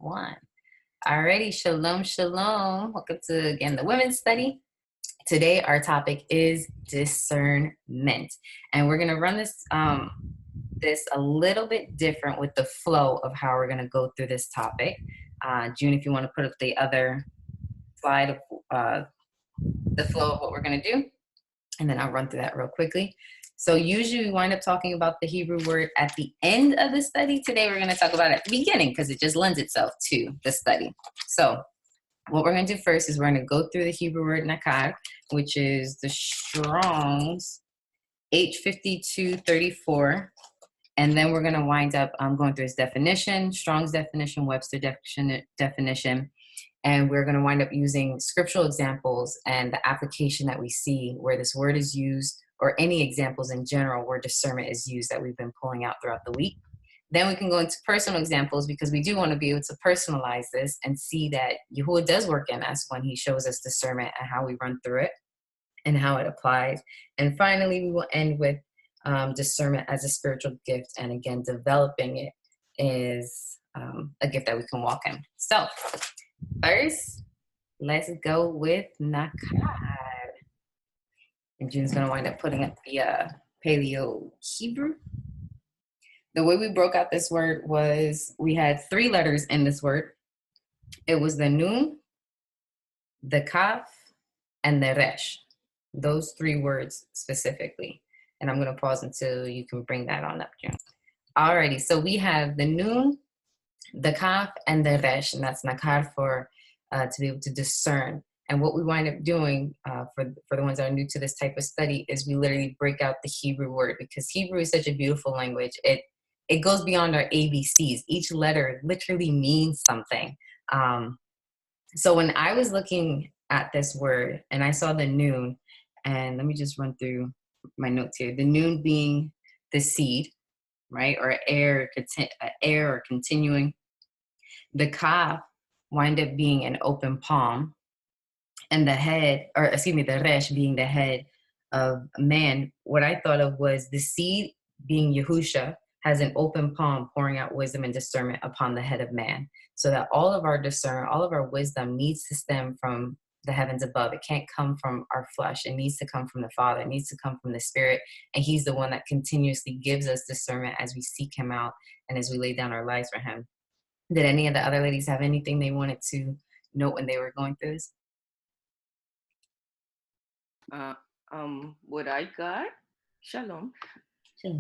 one. Alrighty, shalom, shalom. Welcome to, again, the women's study. Today, our topic is discernment. And we're going to run this a little bit different with the flow of how we're going to go through this topic. June, if you want to put up the other slide of the flow of what we're going to do, and then I'll run through that real quickly. So usually we wind up talking about the Hebrew word at the end of the study. Today we're going to talk about it at the beginning because it just lends itself to the study. So what we're going to do first is we're going to go through the Hebrew word nakar, which is the Strong's H5234. And then we're going to wind up going through its definition, Strong's definition, Webster definition. And we're going to wind up using scriptural examples and the application that we see where this word is used, or any examples in general where discernment is used that we've been pulling out throughout the week. Then we can go into personal examples because we do want to be able to personalize this and see that Yahuwah does work in us when he shows us discernment and how we run through it and how it applies. And finally, we will end with discernment as a spiritual gift. And again, developing it is a gift that we can walk in. So first, let's go with nakar. And June's going to wind up putting up the Paleo Hebrew. The way we broke out this word was we had 3 letters in this word. It was the nun, the kaf, and the resh. Those 3 words specifically. And I'm going to pause until you can bring that on up, June. Alrighty, so we have the nun, the kaf, and the resh. And that's nakar for to be able to discern. And what we wind up doing for the ones that are new to this type of study is we literally break out the Hebrew word, because Hebrew is such a beautiful language. It goes beyond our ABCs. Each letter literally means something. So when I was looking at this word and I saw the nun, and let me just run through my notes here. The nun being the seed, right? Or air or continuing. The kaf wind up being an open palm. And the resh being the head of man. What I thought of was the seed being Yahusha has an open palm pouring out wisdom and discernment upon the head of man. So that all of our discernment, all of our wisdom needs to stem from the heavens above. It can't come from our flesh. It needs to come from the Father. It needs to come from the Spirit. And he's the one that continuously gives us discernment as we seek him out and as we lay down our lives for him. Did any of the other ladies have anything they wanted to note when they were going through this? What I got, shalom.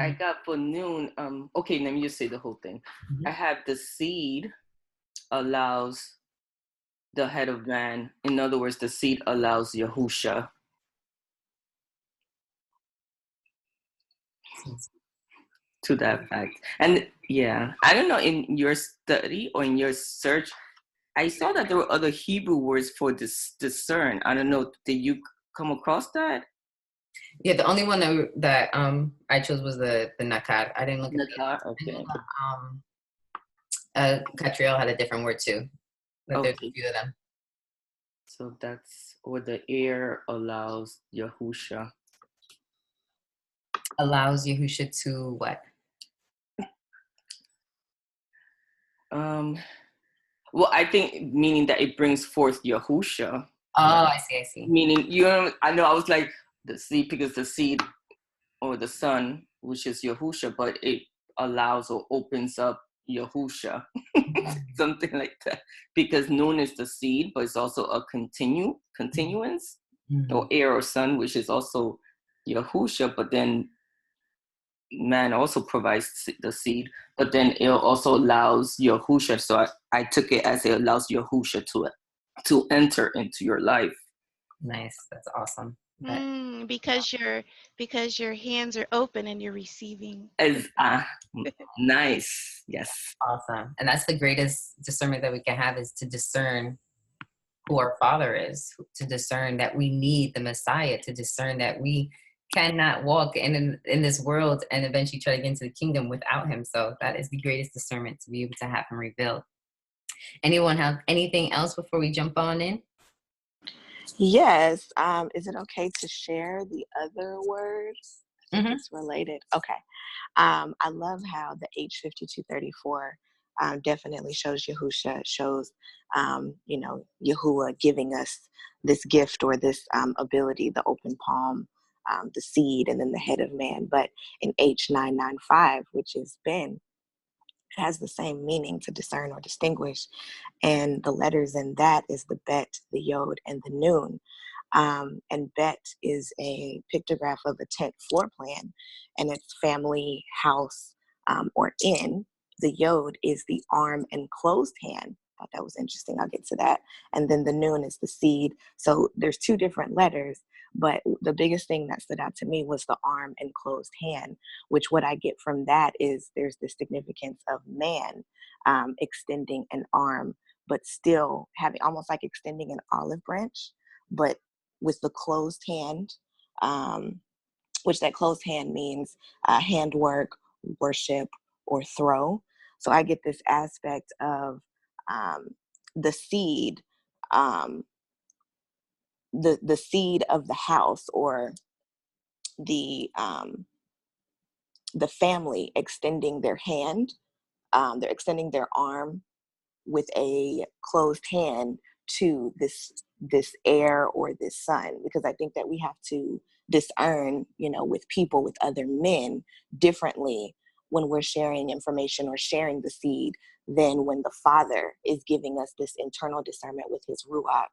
I got for noon, okay, let me just say the whole thing. Mm-hmm. I have the seed allows the head of man. In other words, the seed allows Yahusha. To that fact. And yeah, I don't know, in your study or in your search, I saw that there were other Hebrew words for discern. I don't know, did you come across that? Yeah, the only one that I chose was the nakar. I didn't look at nakar. Okay. Catriel had a different word too. But okay. There's a few of them. So that's what the air allows Yahusha. Allows Yahusha to what? Well, I think meaning that it brings forth Yahusha. Oh, I see. Meaning, I know I was like, the seed, because the seed or the son, which is Yahusha, but it allows or opens up Yahusha, something like that. Because Nun is the seed, but it's also a continuance, or air or son, which is also Yahusha, but then man also provides the seed, but then it also allows Yahusha. So I took it as it allows Yahusha to enter into your life. Nice, that's awesome. Because your hands are open and you're receiving. Nice, yes. Awesome. And that's the greatest discernment that we can have, is to discern who our Father is, to discern that we need the Messiah, to discern that we cannot walk in this world and eventually try to get into the kingdom without him. So that is the greatest discernment, to be able to have him revealed. Anyone have anything else before we jump on in? Yes. Is it okay to share the other words? It's related. Okay. I love how the H5234 definitely shows Yahusha, shows, Yahuwah giving us this gift or this ability, the open palm, the seed, and then the head of man. But in H995, which is Ben, it has the same meaning, to discern or distinguish. And the letters in that is the Bet, the Yod, and the Nun. And Bet is a pictograph of a tent floor plan, and it's family, house, or inn. The Yod is the arm and closed hand. I thought that was interesting. I'll get to that. And then the Nun is the seed. So there's two different letters, but the biggest thing that stood out to me was the arm and closed hand, which what I get from that is there's the significance of man extending an arm, but still having almost like extending an olive branch, but with the closed hand, which that closed hand means handwork, worship, or throw. So I get this aspect of the seed, the seed of the house, or the family extending their hand, they're extending their arm with a closed hand to this heir or this son, because I think that we have to discern, with people, with other men differently when we're sharing information or sharing the seed than when the Father is giving us this internal discernment with his Ruach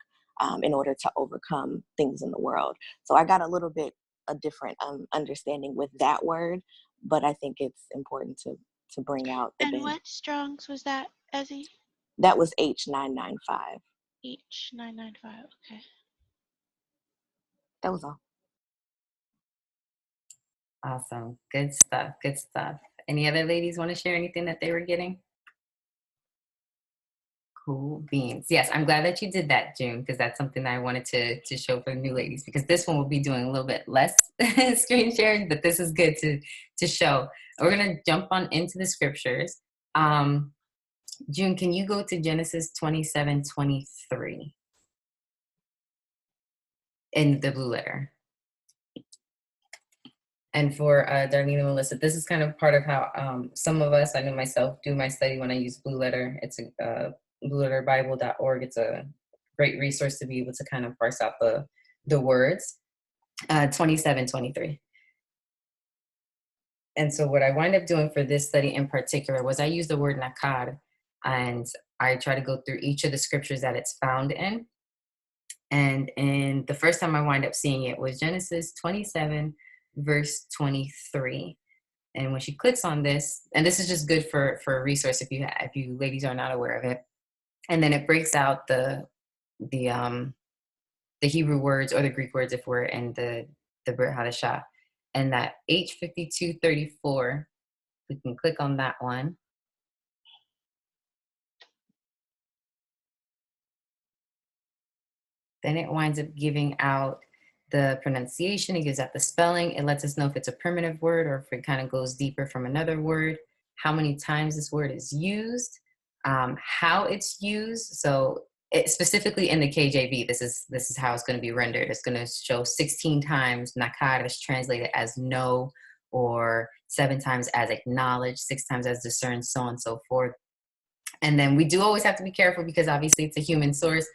in order to overcome things in the world. So I got a little bit a different understanding with that word, but I think it's important to bring out the And Ben. what Strong's was that, Ezzy? That was H995. H995. Okay. That was all. Awesome. Good stuff. Good stuff. Any other ladies want to share anything that they were getting? Cool beans. Yes, I'm glad that you did that, June, because that's something that I wanted to show for the new ladies, because this one will be doing a little bit less screen sharing, but this is good to show. We're going to jump on into the scriptures. June, can you go to Genesis 27:23 in the blue letter? And for Darlene and Melissa, this is kind of part of how some of us, I know myself, do my study when I use Blue Letter. It's blueletterbible.org. It's a great resource to be able to kind of parse out the words. 27:23. And so what I wind up doing for this study in particular was I use the word nakar, and I try to go through each of the scriptures that it's found in. And the first time I wind up seeing it was Genesis 27, verse 23. And when she clicks on this, and this is just good for a resource if you ladies are not aware of it, and then it breaks out the Hebrew words or the Greek words if we're in the Brit Hadashah, and that H5234, we can click on that one. Then it winds up giving out the pronunciation. It gives out the spelling. It lets us know if it's a primitive word or if it kind of goes deeper from another word, how many times this word is used, how it's used. So specifically in the KJV, this is how it's going to be rendered. It's going to show 16 times nakar is translated as know, or 7 times as acknowledge, 6 times as discern, so on and so forth. And then we do always have to be careful because obviously it's a human source.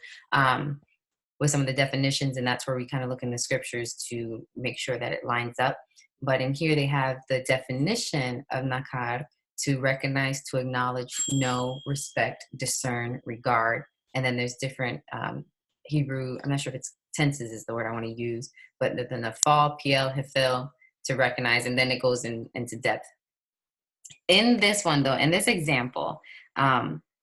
With some of the definitions, and that's where we kind of look in the scriptures to make sure that it lines up. But in here they have the definition of nakar: to recognize, to acknowledge, know, respect, discern, regard. And then there's different Hebrew, I'm not sure if it's tenses is the word I want to use, but the nafal, piel, hefil, to recognize, and then it goes into depth. In this one though, in this example,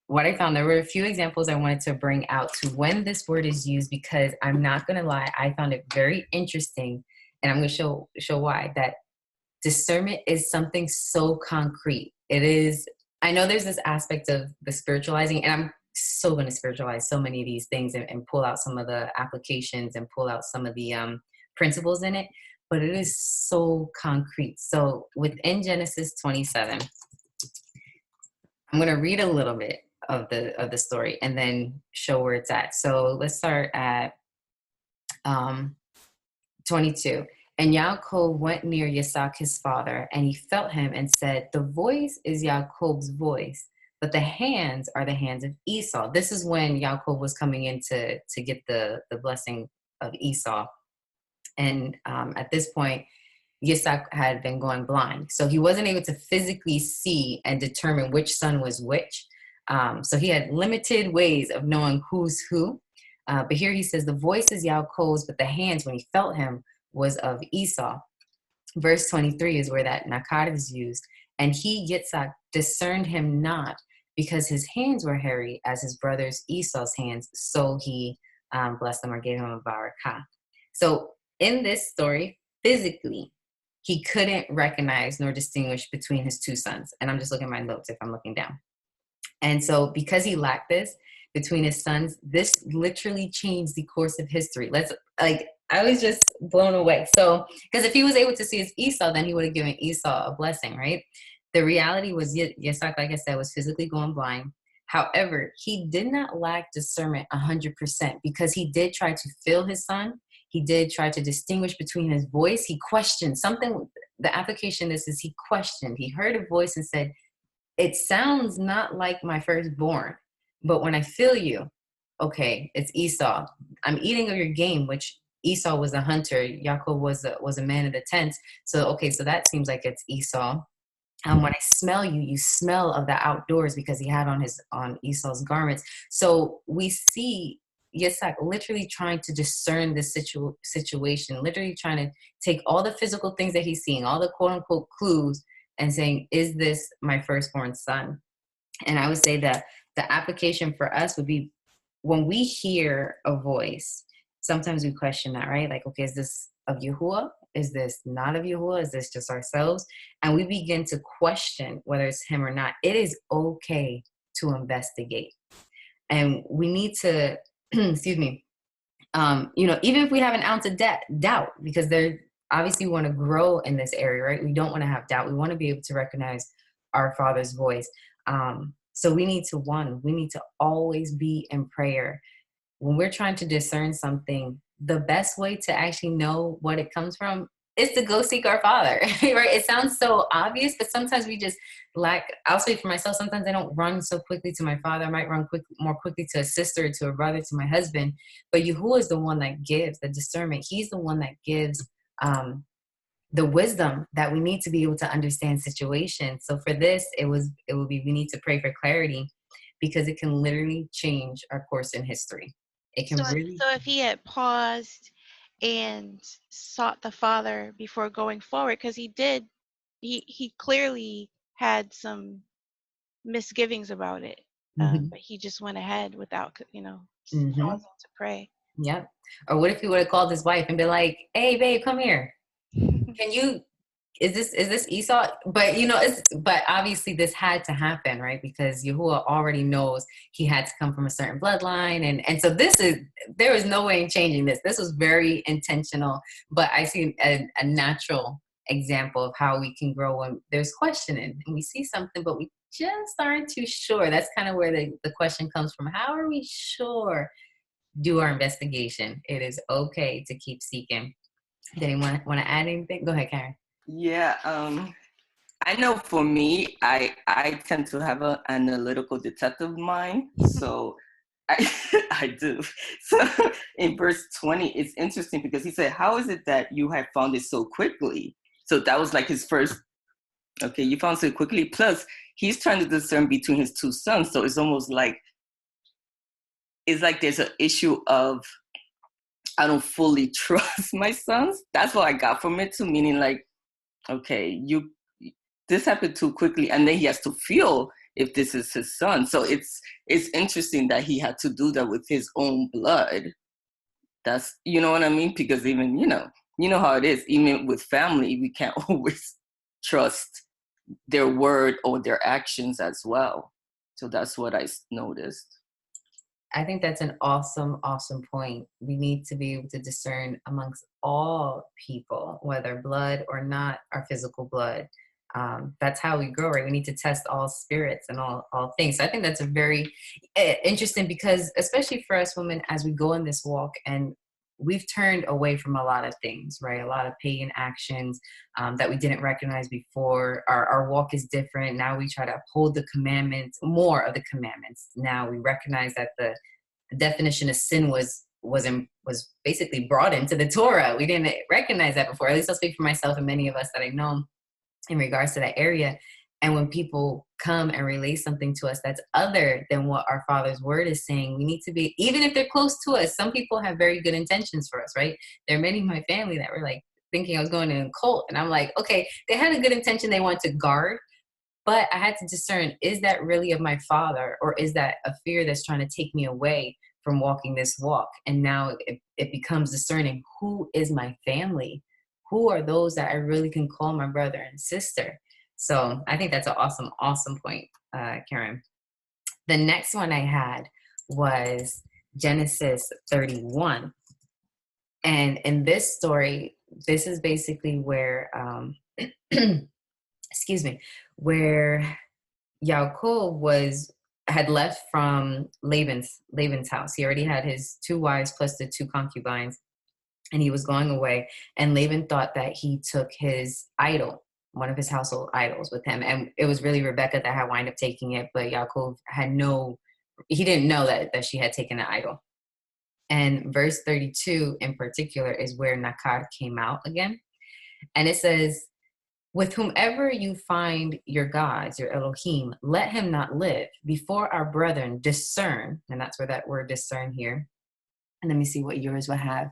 what I found, there were a few examples I wanted to bring out to when this word is used, because I'm not going to lie, I found it very interesting, and I'm going to show why. That discernment is something so concrete. It is, I know there's this aspect of the spiritualizing, and I'm so going to spiritualize so many of these things and pull out some of the applications and pull out some of the principles in it, but it is so concrete. So within Genesis 27, I'm going to read a little bit of the story and then show where it's at. So let's start at 22. And Yaakov went near Yitzhak his father, and he felt him and said, "The voice is Yaakov's voice, but the hands are the hands of Esau. This is when Yaakov was coming in to get the blessing of Esau. And at this point, Yitzhak had been going blind. So he wasn't able to physically see and determine which son was which. So he had limited ways of knowing who's who. But here he says, the voice is Yaakov's, but the hands, when he felt him, was of Esau. Verse 23 is where that nakar is used. And he, Yitzhak, discerned him not, because his hands were hairy as his brother's Esau's hands. So he blessed them or gave him a barakah. So in this story, physically, he couldn't recognize nor distinguish between his two sons. And I'm just looking at my notes if I'm looking down. And so because he lacked this between his sons, this literally changed the course of history. I was just blown away. So, because if he was able to see his Esau, then he would have given Esau a blessing, right? The reality was Yitzhak, like I said, was physically going blind. However, he did not lack discernment 100% because he did try to feel his son. He did try to distinguish between his voice. He questioned something. The application is he questioned. He heard a voice and said, it sounds not like my firstborn, but when I feel you, okay, it's Esau. I'm eating of your game, which Esau was a hunter. Yaakov was a man of the tents. So, okay, so that seems like it's Esau. When I smell you, you smell of the outdoors, because he had on Esau's garments. So we see Yitzhak literally trying to discern this situation, literally trying to take all the physical things that he's seeing, all the quote unquote clues, and saying, is this my firstborn son? And I would say that the application for us would be, when we hear a voice, sometimes we question that, right? Like, okay, is this of Yahuwah? Is this not of Yahuwah? Is this just ourselves? And we begin to question whether it's him or not. It is okay to investigate. And we need to, excuse me, even if we have an ounce of doubt, because there obviously we want to grow in this area, right? We don't want to have doubt. We want to be able to recognize our Father's voice. So we need to always be in prayer. When we're trying to discern something, the best way to actually know what it comes from is to go seek our Father, right? It sounds so obvious, but sometimes we just lack. I'll say for myself, sometimes I don't run so quickly to my Father. I might run more quickly to a sister, to a brother, to my husband. But Yahuwah is the one that gives the discernment. He's the one that gives the wisdom that we need to be able to understand situations. So for this, it would be, we need to pray for clarity, because it can literally change our course in history. It can really. So if he had paused and sought the Father before going forward, because he clearly had some misgivings about it, but he just went ahead without, pausing to pray. Yep. Or what if he would have called his wife and been like, "Hey, babe, come here. Can you? Is this Esau?" But but obviously this had to happen, right? Because Yahuwah already knows he had to come from a certain bloodline, and so there was no way in changing this. This was very intentional. But I see a natural example of how we can grow when there's questioning and we see something, but we just aren't too sure. That's kind of where the question comes from. How are we sure? Do our investigation. It is okay to keep seeking. Did anyone want to add anything? Go ahead, Karen. Yeah, I know for me, I tend to have an analytical detective mind, so I do. So in verse 20, it's interesting because he said, "How is it that you have found it so quickly?" So that was like his first. Okay, you found it so quickly. Plus, he's trying to discern between his two sons, so it's almost like there's an issue of, I don't fully trust my sons. That's what I got from it too, meaning like, okay, this happened too quickly, and then he has to feel if this is his son. So it's interesting that he had to do that with his own blood. That's, you know what I mean? Because even, you know how it is, even with family, we can't always trust their word or their actions as well. So that's what I noticed. I think that's an awesome, awesome point. We need to be able to discern amongst all people, whether blood or not our physical blood. That's how we grow, right? We need to test all spirits and all things. So I think that's a very interesting, because especially for us women, as we go in this walk, and we've turned away from a lot of things, right? A lot of pagan actions that we didn't recognize before. Our walk is different. Now we try to uphold the commandments, more of the commandments. Now we recognize that the definition of sin was basically brought into the Torah. We didn't recognize that before. At least I'll speak for myself and many of us that I know in regards to that area. And when people come and relay something to us that's other than what our Father's word is saying, we need to be, even if they're close to us, some people have very good intentions for us, right? There are many in my family that were like thinking I was going to a cult. And I'm like, okay, they had a good intention they want to guard, but I had to discern, is that really of my Father, or is that a fear that's trying to take me away from walking this walk? And now it becomes discerning, who is my family? Who are those that I really can call my brother and sister? So I think that's an awesome, awesome point, Karen. The next one I had was Genesis 31. And in this story, this is basically where, excuse me, where Yaakov had left from Laban's house. He already had his 2 wives plus the 2 concubines, and he was going away. And Laban thought that he took his idol, one of his household idols, with him. And it was really Rebecca that had wound up taking it, but Yaakov he didn't know that she had taken the idol. And verse 32 in particular is where Nakar came out again. And it says, with whomever you find your gods, your Elohim, let him not live. Before our brethren, discern, and that's where that word discern here. And let me see what yours will have.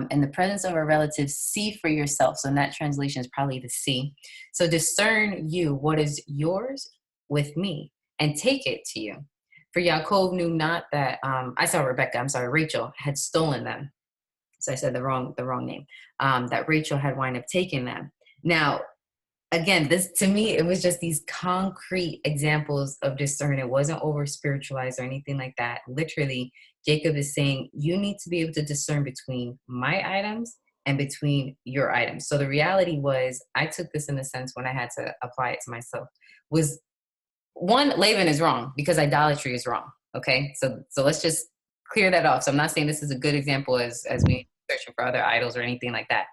In the presence of our relatives, see for yourself. So in that translation is probably the see. So discern you what is yours with me, and take it to you. For Yaakov knew not that, Rachel had stolen them. So I said the wrong name, that Rachel had wound up taking them. Now, again, this, to me, it was just these concrete examples of discern. It wasn't over spiritualized or anything like that. Literally, Jacob is saying, you need to be able to discern between my items and between your items. So the reality was, I took this in the sense when I had to apply it to myself, was one, Laban is wrong because idolatry is wrong. Okay. So let's just clear that off. So I'm not saying this is a good example as we searching for other idols or anything like that.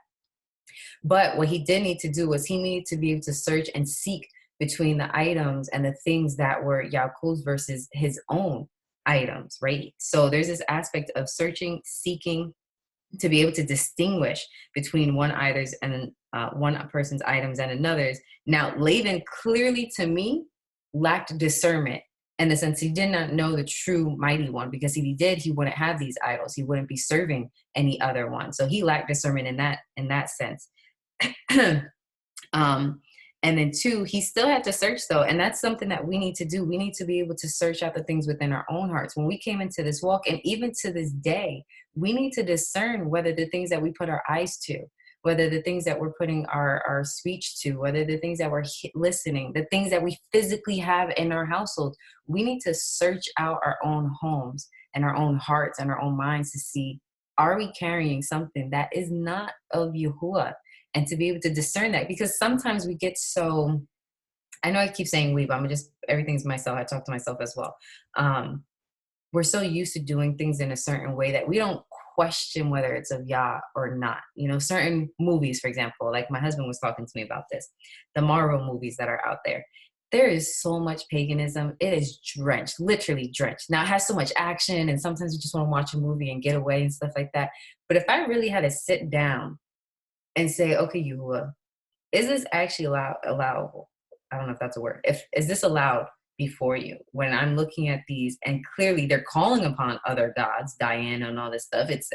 But what he did need to do was he needed to be able to search and seek between the items and the things that were Yaakov's versus his own items, right? So there's this aspect of searching, seeking, to be able to distinguish between one person's items and another's. Now, Laban clearly, to me, lacked discernment in the sense he did not know the true mighty one, because if he did, he wouldn't have these idols. He wouldn't be serving any other one. So he lacked discernment in that sense. And then 2, he still had to search though. And that's something that we need to do. We need to be able to search out the things within our own hearts. When we came into this walk, and even to this day, we need to discern whether the things that we put our eyes to, whether the things that we're putting our speech to, whether the things that we're listening, the things that we physically have in our household, we need to search out our own homes and our own hearts and our own minds to see, are we carrying something that is not of Yahuwah? And to be able to discern that, because sometimes we get so, I know I keep saying we, but everything's myself. I talk to myself as well. We're so used to doing things in a certain way that we don't question whether it's of Yah or not. You know, certain movies, for example, like my husband was talking to me about this, the Marvel movies that are out there. There is so much paganism. It is drenched, literally drenched. Now it has so much action, and sometimes we just want to watch a movie and get away and stuff like that. But if I really had to sit down and say, okay, Yahuwah, is this actually allowable? I don't know if that's a word. Is this allowed before you? When I'm looking at these, and clearly they're calling upon other gods, Diana and all this stuff, it's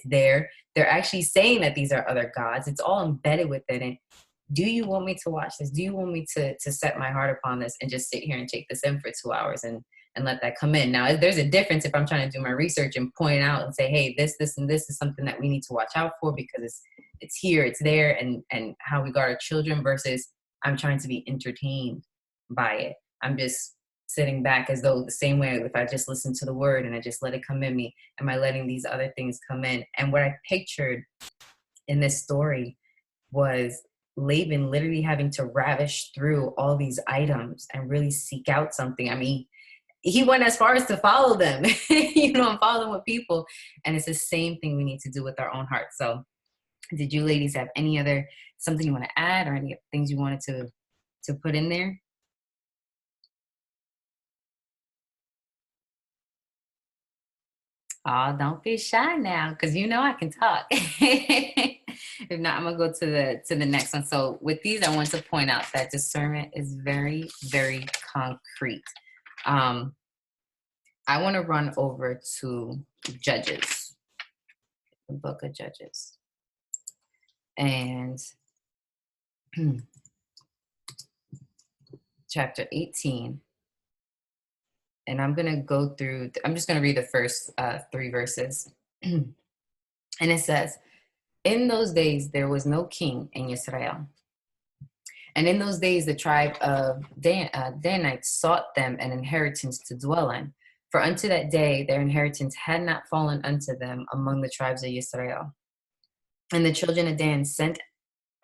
there. They're actually saying that these are other gods. It's all embedded within it. Do you want me to watch this? Do you want me to set my heart upon this and just sit here and take this in for 2 hours and let that come in? Now, there's a difference if I'm trying to do my research and point out and say, hey, this, and this is something that we need to watch out for because it's here, it's there, and how we guard our children, versus I'm trying to be entertained by it. I'm just sitting back as though the same way if I just listen to the word and I just let it come in me, am I letting these other things come in? And what I pictured in this story was Laban literally having to ravish through all these items and really seek out something. I mean, he went as far as to follow them, and follow them with people. And it's the same thing we need to do with our own hearts. So did you ladies have any other, something you want to add, or any things you wanted to put in there? Oh, don't be shy now, because I can talk. If not, I'm gonna go to the next one. So with these, I want to point out that discernment is very, very concrete. I want to run over to Judges, the book of Judges, and chapter 18. And I'm going to go through, I'm just going to read the first 3 verses. And it says, in those days, there was no king in Israel. And in those days, the tribe of Danites sought them an inheritance to dwell in. For unto that day, their inheritance had not fallen unto them among the tribes of Israel. And the children of Dan sent,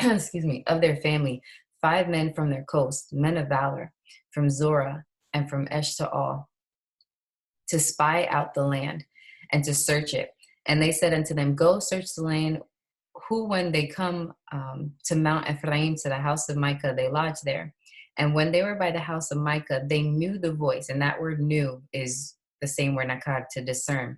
of their family, 5 men from their coast, men of valor, from Zorah and from Eshtaol, to spy out the land and to search it. And they said unto them, go search the land, who when they come to Mount Ephraim, to the house of Micah, they lodge there. And when they were by the house of Micah, they knew the voice. And that word knew is the same word nakar, to discern.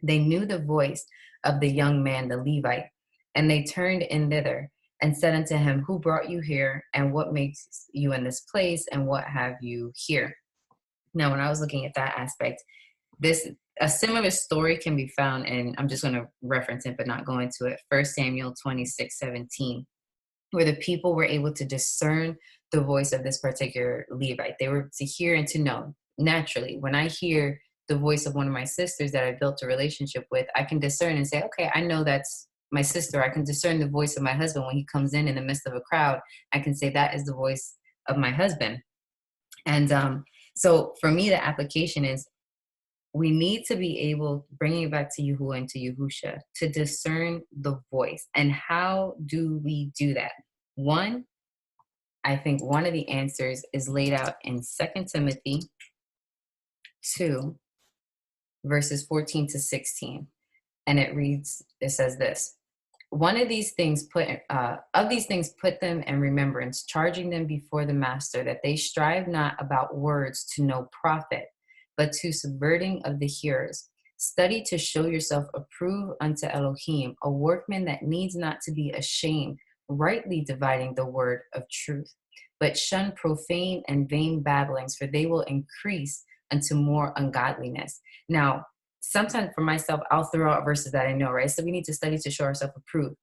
They knew the voice of the young man, the Levite. And they turned in thither and said unto him, who brought you here? And what makes you in this place? And what have you here? Now, when I was looking at that aspect, a similar story can be found in, I'm just going to reference it, but not go into it, 1 Samuel 26:17, where the people were able to discern the voice of this particular Levite. They were to hear and to know. Naturally, when I hear the voice of one of my sisters that I built a relationship with, I can discern and say, okay, I know that's my sister. I can discern the voice of my husband when he comes in the midst of a crowd. I can say that is the voice of my husband. And so for me, the application is we need to be able, bringing it back to Yahuwah and to Yahusha, to discern the voice. And how do we do that? One, I think one of the answers is laid out in 2 Timothy 2, verses 14 to 16. And it says this: one of these things put them in remembrance, charging them before the master, that they strive not about words to no profit, but to subverting of the hearers. Study to show yourself approved unto Elohim, a workman that needs not to be ashamed, rightly dividing the word of truth. But shun profane and vain babblings, for they will increase unto more ungodliness. Now, sometimes for myself, I'll throw out verses that I know, right? So we need to study to show ourselves approved.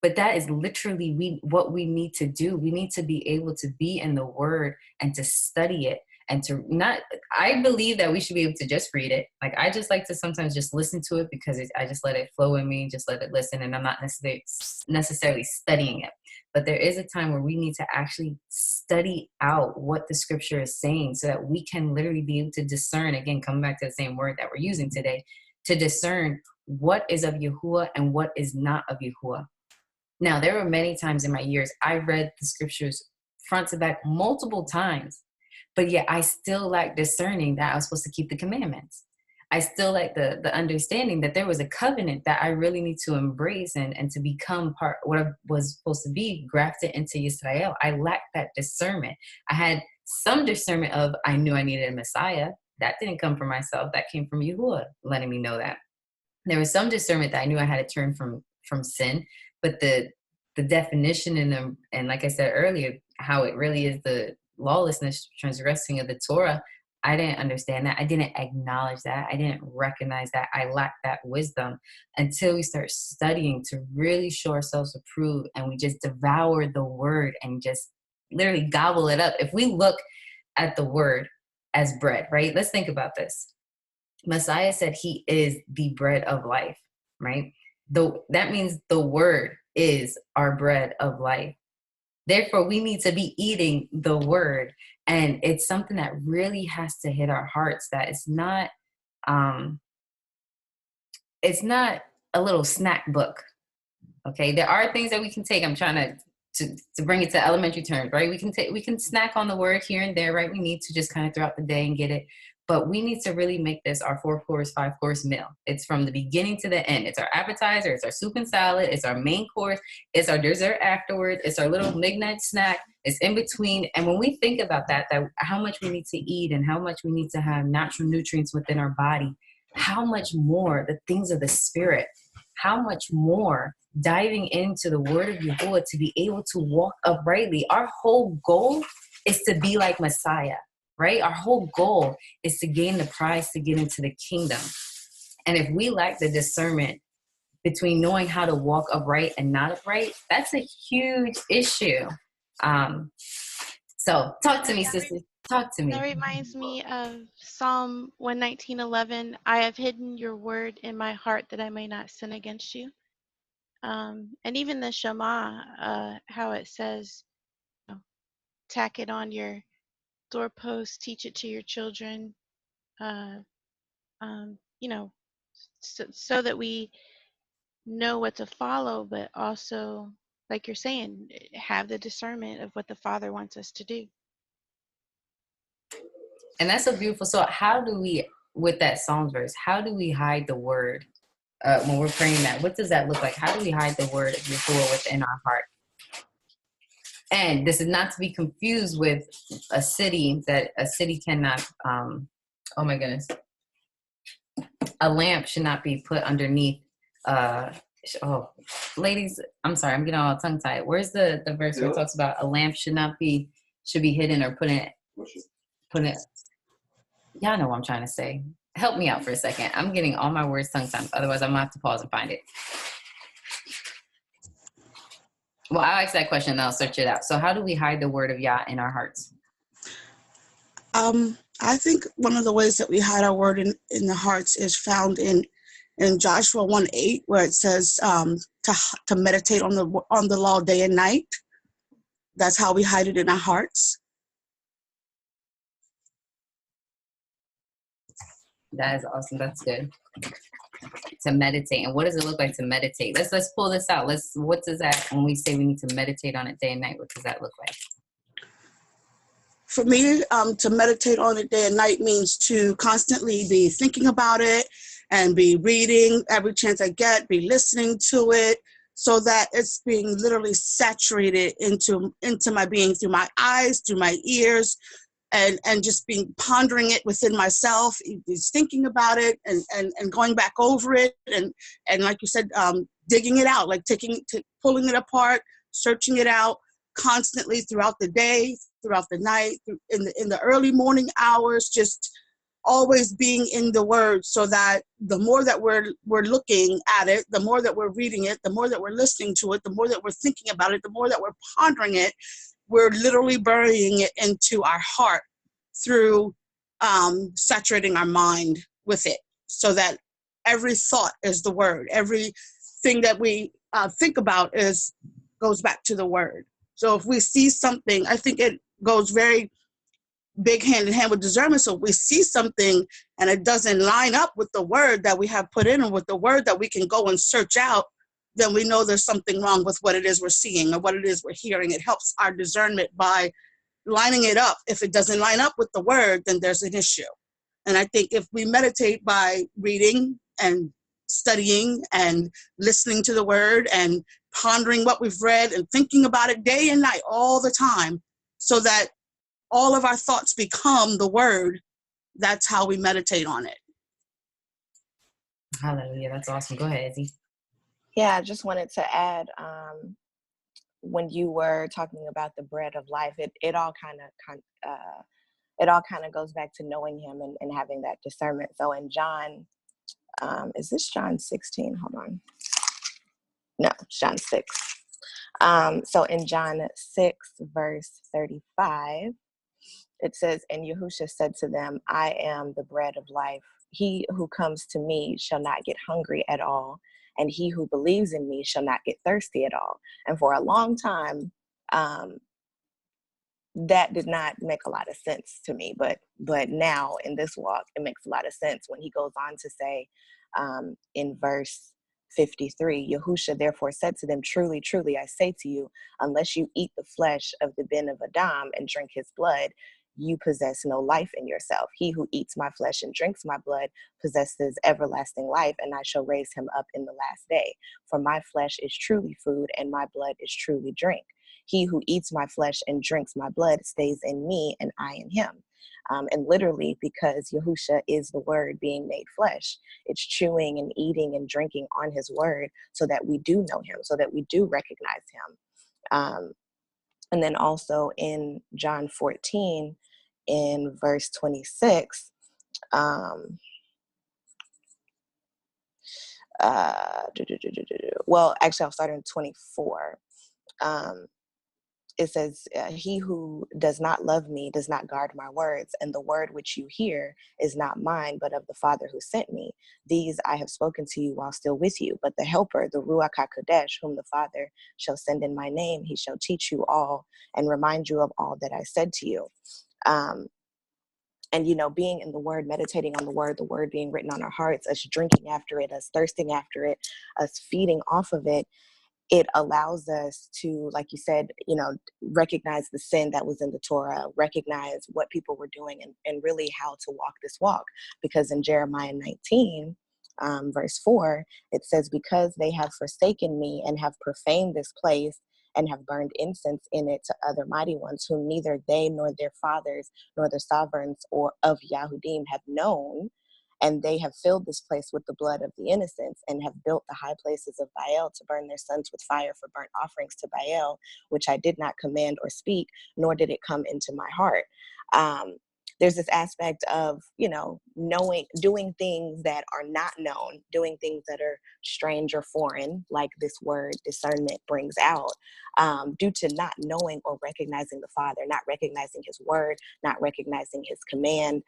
But that is literally what we need to do. We need to be able to be in the word and to study it, and to not, I believe that we should be able to just read it. Like, I just like to sometimes just listen to it because I just let it flow in me, just let it listen, and I'm not necessarily studying it. But there is a time where we need to actually study out what the scripture is saying, so that we can literally be able to discern, again, coming back to the same word that we're using today, to discern what is of Yahuwah and what is not of Yahuwah. Now, there were many times in my years, I read the scriptures front to back multiple times, but yet I still lacked discerning that I was supposed to keep the commandments. I still lacked the understanding that there was a covenant that I really need to embrace and to become part, what I was supposed to be, grafted into Israel. I lacked that discernment. I had some discernment of, I knew I needed a Messiah. That didn't come from myself. That came from Yahuwah letting me know that. There was some discernment that I knew I had to turn from sin, but the definition in them, and like I said earlier, how it really is the lawlessness, transgressing of the Torah, I didn't understand that. I didn't acknowledge that. I didn't recognize that. I lacked that wisdom until we start studying to really show ourselves approved, and we just devour the word and just literally gobble it up. If we look at the word as bread, right? Let's think about this. Messiah said he is the bread of life, right? That means the word is our bread of life. Therefore, we need to be eating the word. And it's something that really has to hit our hearts, that it's not a little snack book. Okay. There are things that we can take. I'm trying to bring it to elementary terms, right? We can snack on the word here and there, right? We need to just kind of throughout the day and get it. But we need to really make this our 4-course, 5-course meal. It's from the beginning to the end. It's our appetizer, it's our soup and salad, it's our main course, it's our dessert afterward, it's our little midnight snack, it's in between. And when we think about that how much we need to eat and how much we need to have natural nutrients within our body, how much more the things of the spirit, how much more diving into the word of Yahuwah to be able to walk uprightly. Our whole goal is to be like Messiah, right? Our whole goal is to gain the prize to get into the kingdom. And if we lack the discernment between knowing how to walk upright and not upright, that's a huge issue. So talk to me, sister. Talk to me. That reminds me of Psalm 119:11. I have hidden your word in my heart that I may not sin against you. And even the Shema, how it says, you know, tack it on your doorpost, teach it to your children, you know, so that we know what to follow, but also, like you're saying, have the discernment of what the Father wants us to do. And that's so beautiful. So how do we, with that Psalms verse, how do we hide the word when we're praying that? What does that look like? How do we hide the word of Yahuwah within our heart? And this is not to be confused with a city cannot, oh my goodness, a lamp should not be put underneath. Ladies, I'm sorry, I'm getting all tongue tied. Where's the verse where it talks about a lamp should be hidden or put it. Y'all know what I'm trying to say. Help me out for a second. I'm getting all my words tongue tied. Otherwise, I'm gonna have to pause and find it. Well, I'll ask that question and I'll search it out. So how do we hide the word of Yah in our hearts? I think one of the ways that we hide our word in the hearts is found in Joshua 1:8, where it says to meditate on the law day and night. That's how we hide it in our hearts. That is awesome. That's good. To meditate. And what does it look like to meditate? Let's pull this out. What does that, when we say we need to meditate on it day and night, what does that look like? For me, to meditate on it day and night means to constantly be thinking about it and be reading every chance I get, be listening to it, so that it's being literally saturated into my being, through my eyes, through my ears, and just being pondering it within myself, just thinking about it and going back over it and like you said, digging it out, like pulling it apart, searching it out constantly throughout the day, throughout the night, in the early morning hours, just always being in the word, so that the more that we're looking at it, the more that we're reading it, the more that we're listening to it, the more that we're thinking about it, the more that we're pondering it, we're literally burying it into our heart through saturating our mind with it, so that every thought is the word. Everything that we think about goes back to the word. So if we see something, I think it goes very big hand in hand with discernment. So if we see something and it doesn't line up with the word that we have put in, or with the word that we can go and search out, then we know there's something wrong with what it is we're seeing or what it is we're hearing. It helps our discernment by lining it up. If it doesn't line up with the word, then there's an issue. And I think if we meditate by reading and studying and listening to the word and pondering what we've read and thinking about it day and night all the time, so that all of our thoughts become the word, that's how we meditate on it. Hallelujah. That's awesome. Go ahead, Izzy. Yeah, I just wanted to add, when you were talking about the bread of life, it all kind of goes back to knowing him and having that discernment. So in John, is this John 16? Hold on. No, it's John 6. So in John 6, verse 35, it says, and Yahusha said to them, I am the bread of life. He who comes to me shall not get hungry at all, and he who believes in me shall not get thirsty at all. And for a long time, that did not make a lot of sense to me. But now in this walk, it makes a lot of sense when he goes on to say in verse 53, Yahusha therefore said to them, truly, truly, I say to you, unless you eat the flesh of the Ben of Adam and drink his blood, you possess no life in yourself. He who eats my flesh and drinks my blood possesses everlasting life, and I shall raise him up in the last day. For my flesh is truly food, and my blood is truly drink. He who eats my flesh and drinks my blood stays in me, and I in him. And literally, because Yahusha is the word being made flesh, it's chewing and eating and drinking on his word so that we do know him, so that we do recognize him. And then also in John 14, in verse 26, well, actually, I'll start in 24. It says, he who does not love me does not guard my words, and the word which you hear is not mine, but of the Father who sent me. These I have spoken to you while still with you, but the Helper, the Ruach HaKodesh, whom the Father shall send in my name, he shall teach you all and remind you of all that I said to you. And, being in the word, meditating on the word being written on our hearts, us drinking after it, us thirsting after it, us feeding off of it, it allows us to, like you said, recognize the sin that was in the Torah, recognize what people were doing, and really how to walk this walk. Because in Jeremiah 19, verse 4, it says, because they have forsaken me and have profaned this place and have burned incense in it to other mighty ones, whom neither they nor their fathers nor the sovereigns or of Yahudim have known, and they have filled this place with the blood of the innocents, and have built the high places of Baal to burn their sons with fire for burnt offerings to Baal, which I did not command or speak, nor did it come into my heart. There's this aspect of, knowing, doing things that are not known, doing things that are strange or foreign, like this word discernment brings out, due to not knowing or recognizing the Father, not recognizing his word, not recognizing his command.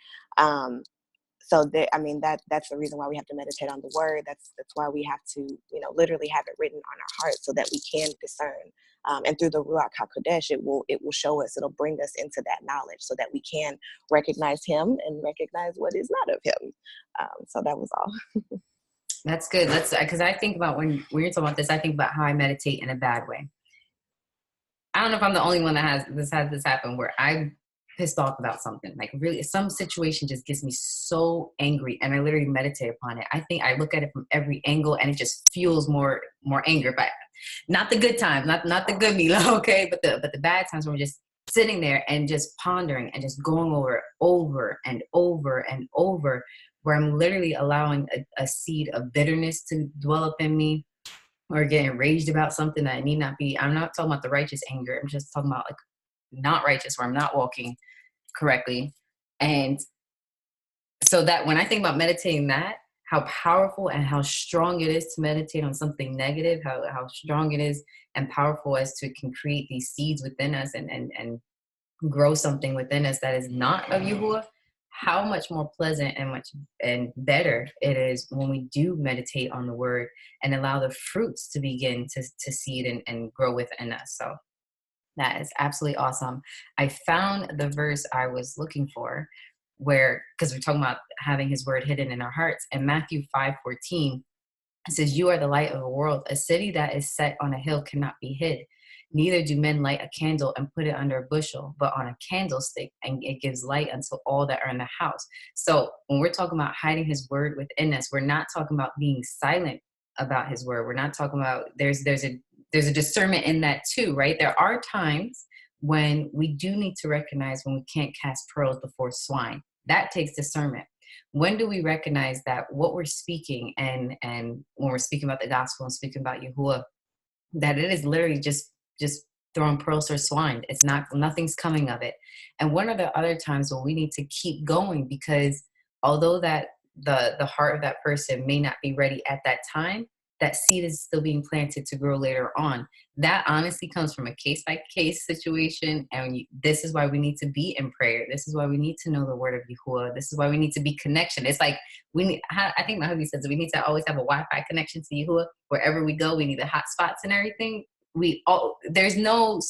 So that's the reason why we have to meditate on the word. That's why we have to, literally have it written on our hearts so that we can discern. And through the Ruach HaKodesh, it will show us, it'll bring us into that knowledge so that we can recognize him and recognize what is not of him. So that was all. That's good. Because I think about when you're talking about this, I think about how I meditate in a bad way. I don't know if I'm the only one that has this happen where I'm pissed off about something. Like really, some situation just gets me so angry, and I literally meditate upon it. I think I look at it from every angle, and it just fuels more anger. But not the good times, not the good Mila, okay? But the bad times when we're just sitting there and just pondering and just going over and over and over, where I'm literally allowing a seed of bitterness to dwell up in me, or getting enraged about something that I need not be. I'm not talking about the righteous anger. I'm just talking about like not righteous, where I'm not walking correctly. And so that when I think about meditating that, how powerful and how strong it is to meditate on something negative, how strong it is and powerful as to can create these seeds within us and grow something within us that is not of Yahuwah, how much more pleasant and better it is when we do meditate on the word and allow the fruits to begin to seed and grow within us. So that is absolutely awesome. I found the verse I was looking for because we're talking about having his word hidden in our hearts. And Matthew 5:14, it says, you are the light of the world. A city that is set on a hill cannot be hid. Neither do men light a candle and put it under a bushel, but on a candlestick, and it gives light unto all that are in the house. So when we're talking about hiding his word within us, we're not talking about being silent about his word. We're not talking about there's a discernment in that too, right? There are times when we do need to recognize when we can't cast pearls before swine. That takes discernment. When do we recognize that what we're speaking and when we're speaking about the gospel and speaking about Yahuwah, that it is literally just throwing pearls or swine? It's not, nothing's coming of it. And when are the other times when we need to keep going? Because although that the heart of that person may not be ready at that time, that seed is still being planted to grow later on. That honestly comes from a case-by-case situation. And this is why we need to be in prayer. This is why we need to know the word of Yahuwah. This is why we need to be connection. It's like I think my hubby says that we need to always have a Wi-Fi connection to Yahuwah. Wherever we go, we need the hot spots and everything. There's no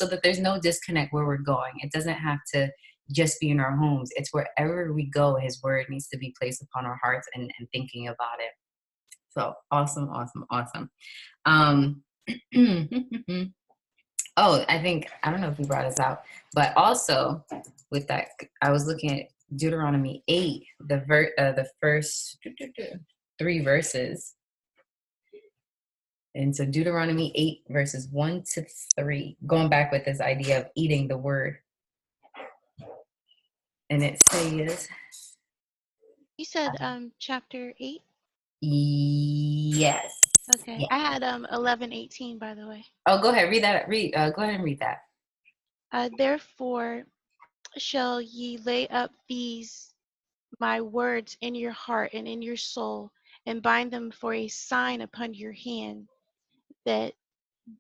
disconnect where we're going. It doesn't have to just be in our homes. It's wherever we go, his word needs to be placed upon our hearts and thinking about it. So awesome. Oh, I don't know if we brought this out, but also with that, I was looking at Deuteronomy 8, the first 3 verses. And so Deuteronomy 8, verses 1 to 3, going back with this idea of eating the word. And it says, You said chapter 8? yes. Okay. Yeah. I had 11:18, by the way. Oh, go ahead, go ahead and read that. Therefore shall ye lay up these my words in your heart and in your soul, and bind them for a sign upon your hand, that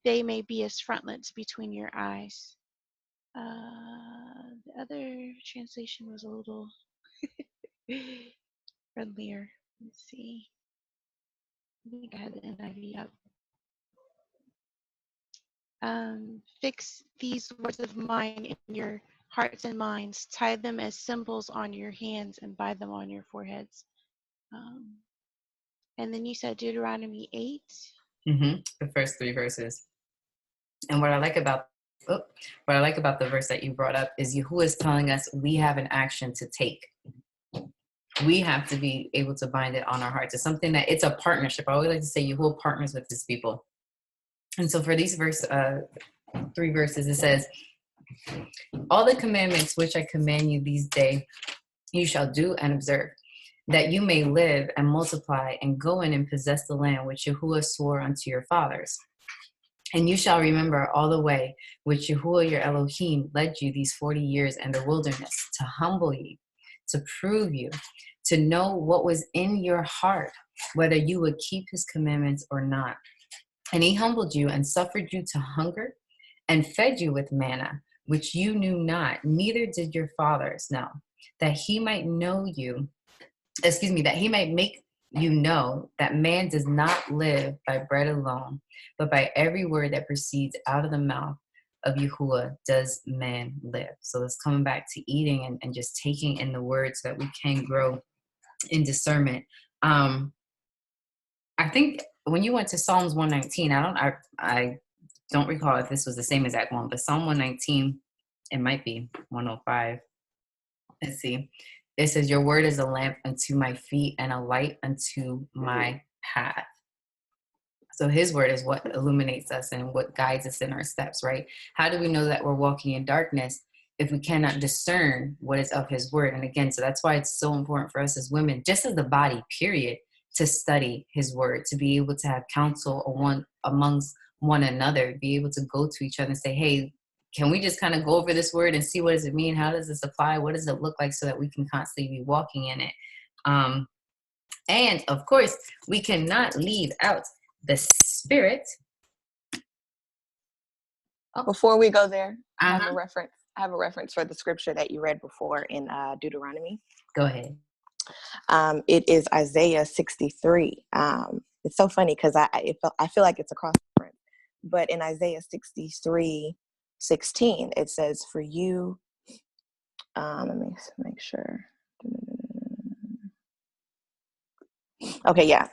they may be as frontlets between your eyes. The other translation was a little friendlier. Let's see. I think I had the NIV up. Fix these words of mine in your hearts and minds. Tie them as symbols on your hands and bind them on your foreheads. And then you said Deuteronomy 8. The first 3 verses. And what I like about the verse that you brought up is Yahuwah is telling us we have an action to take. We have to be able to bind it on our hearts. It's something that it's a partnership. I always like to say Yahuwah partners with his people. And so for these 3 verses, it says, all the commandments which I command you these days, you shall do and observe, that you may live and multiply and go in and possess the land which Yahuwah swore unto your fathers. And you shall remember all the way which Yahuwah your Elohim led you these 40 years in the wilderness, to humble you, to prove you, to know what was in your heart, whether you would keep his commandments or not. And he humbled you and suffered you to hunger and fed you with manna, which you knew not, neither did your fathers know, that he might that he might make you know that man does not live by bread alone, but by every word that proceeds out of the mouth of Yahuwah does man live. So it's coming back to eating and just taking in the word so that we can grow in discernment. I think when you went to Psalms 119, I don't recall if this was the same exact one, but Psalm 119, it might be 105. Let's see. It says, your word is a lamp unto my feet and a light unto my path. So his word is what illuminates us and what guides us in our steps, right? How do we know that we're walking in darkness if we cannot discern what is of his word? And again, so that's why it's so important for us as women, just as the body, period, to study his word, to be able to have counsel amongst one another, be able to go to each other and say, hey, can we just kind of go over this word and see what does it mean? How does this apply? What does it look like, so that we can constantly be walking in it? And of course, we cannot leave out the spirit. Before we go there, I have a reference. I have a reference for the scripture that you read before in Deuteronomy. Go ahead. It is Isaiah 63. It's so funny because I feel like it's a cross reference, but in Isaiah 63:16, it says, "For you." Let me make sure. Okay, yeah.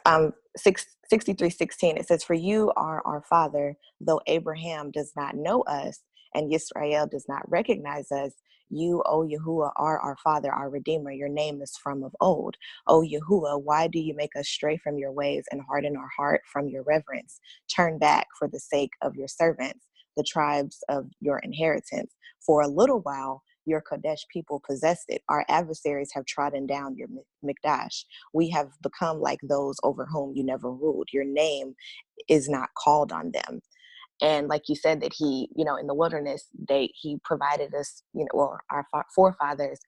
63:16. It says, "For you are our father, though Abraham does not know us, and Yisrael does not recognize us. You, O Yahuwah, are our Father, our Redeemer. Your name is from of old. O Yahuwah, why do you make us stray from your ways and harden our heart from your reverence? Turn back for the sake of your servants, the tribes of your inheritance. For a little while, your Kodesh people possessed it. Our adversaries have trodden down your Mikdash. We have become like those over whom you never ruled. Your name is not called on them." And like you said, that he, in the wilderness, he provided us, or our forefathers,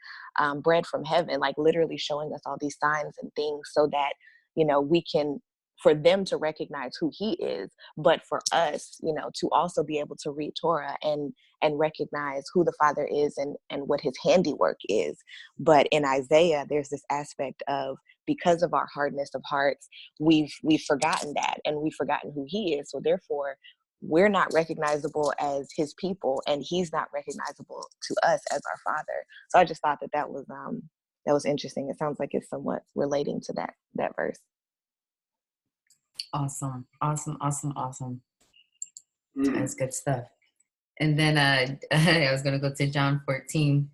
bread from heaven, like literally showing us all these signs and things so that, we can, for them to recognize who he is, but for us, to also be able to read Torah and recognize who the Father is and what his handiwork is. But in Isaiah, there's this aspect of, because of our hardness of hearts, we've forgotten that, and we've forgotten who he is. So therefore, we're not recognizable as his people, and he's not recognizable to us as our Father. So I just thought that was interesting. It sounds like it's somewhat relating to that verse. Awesome. That's good stuff. And then I was going to go to John 14,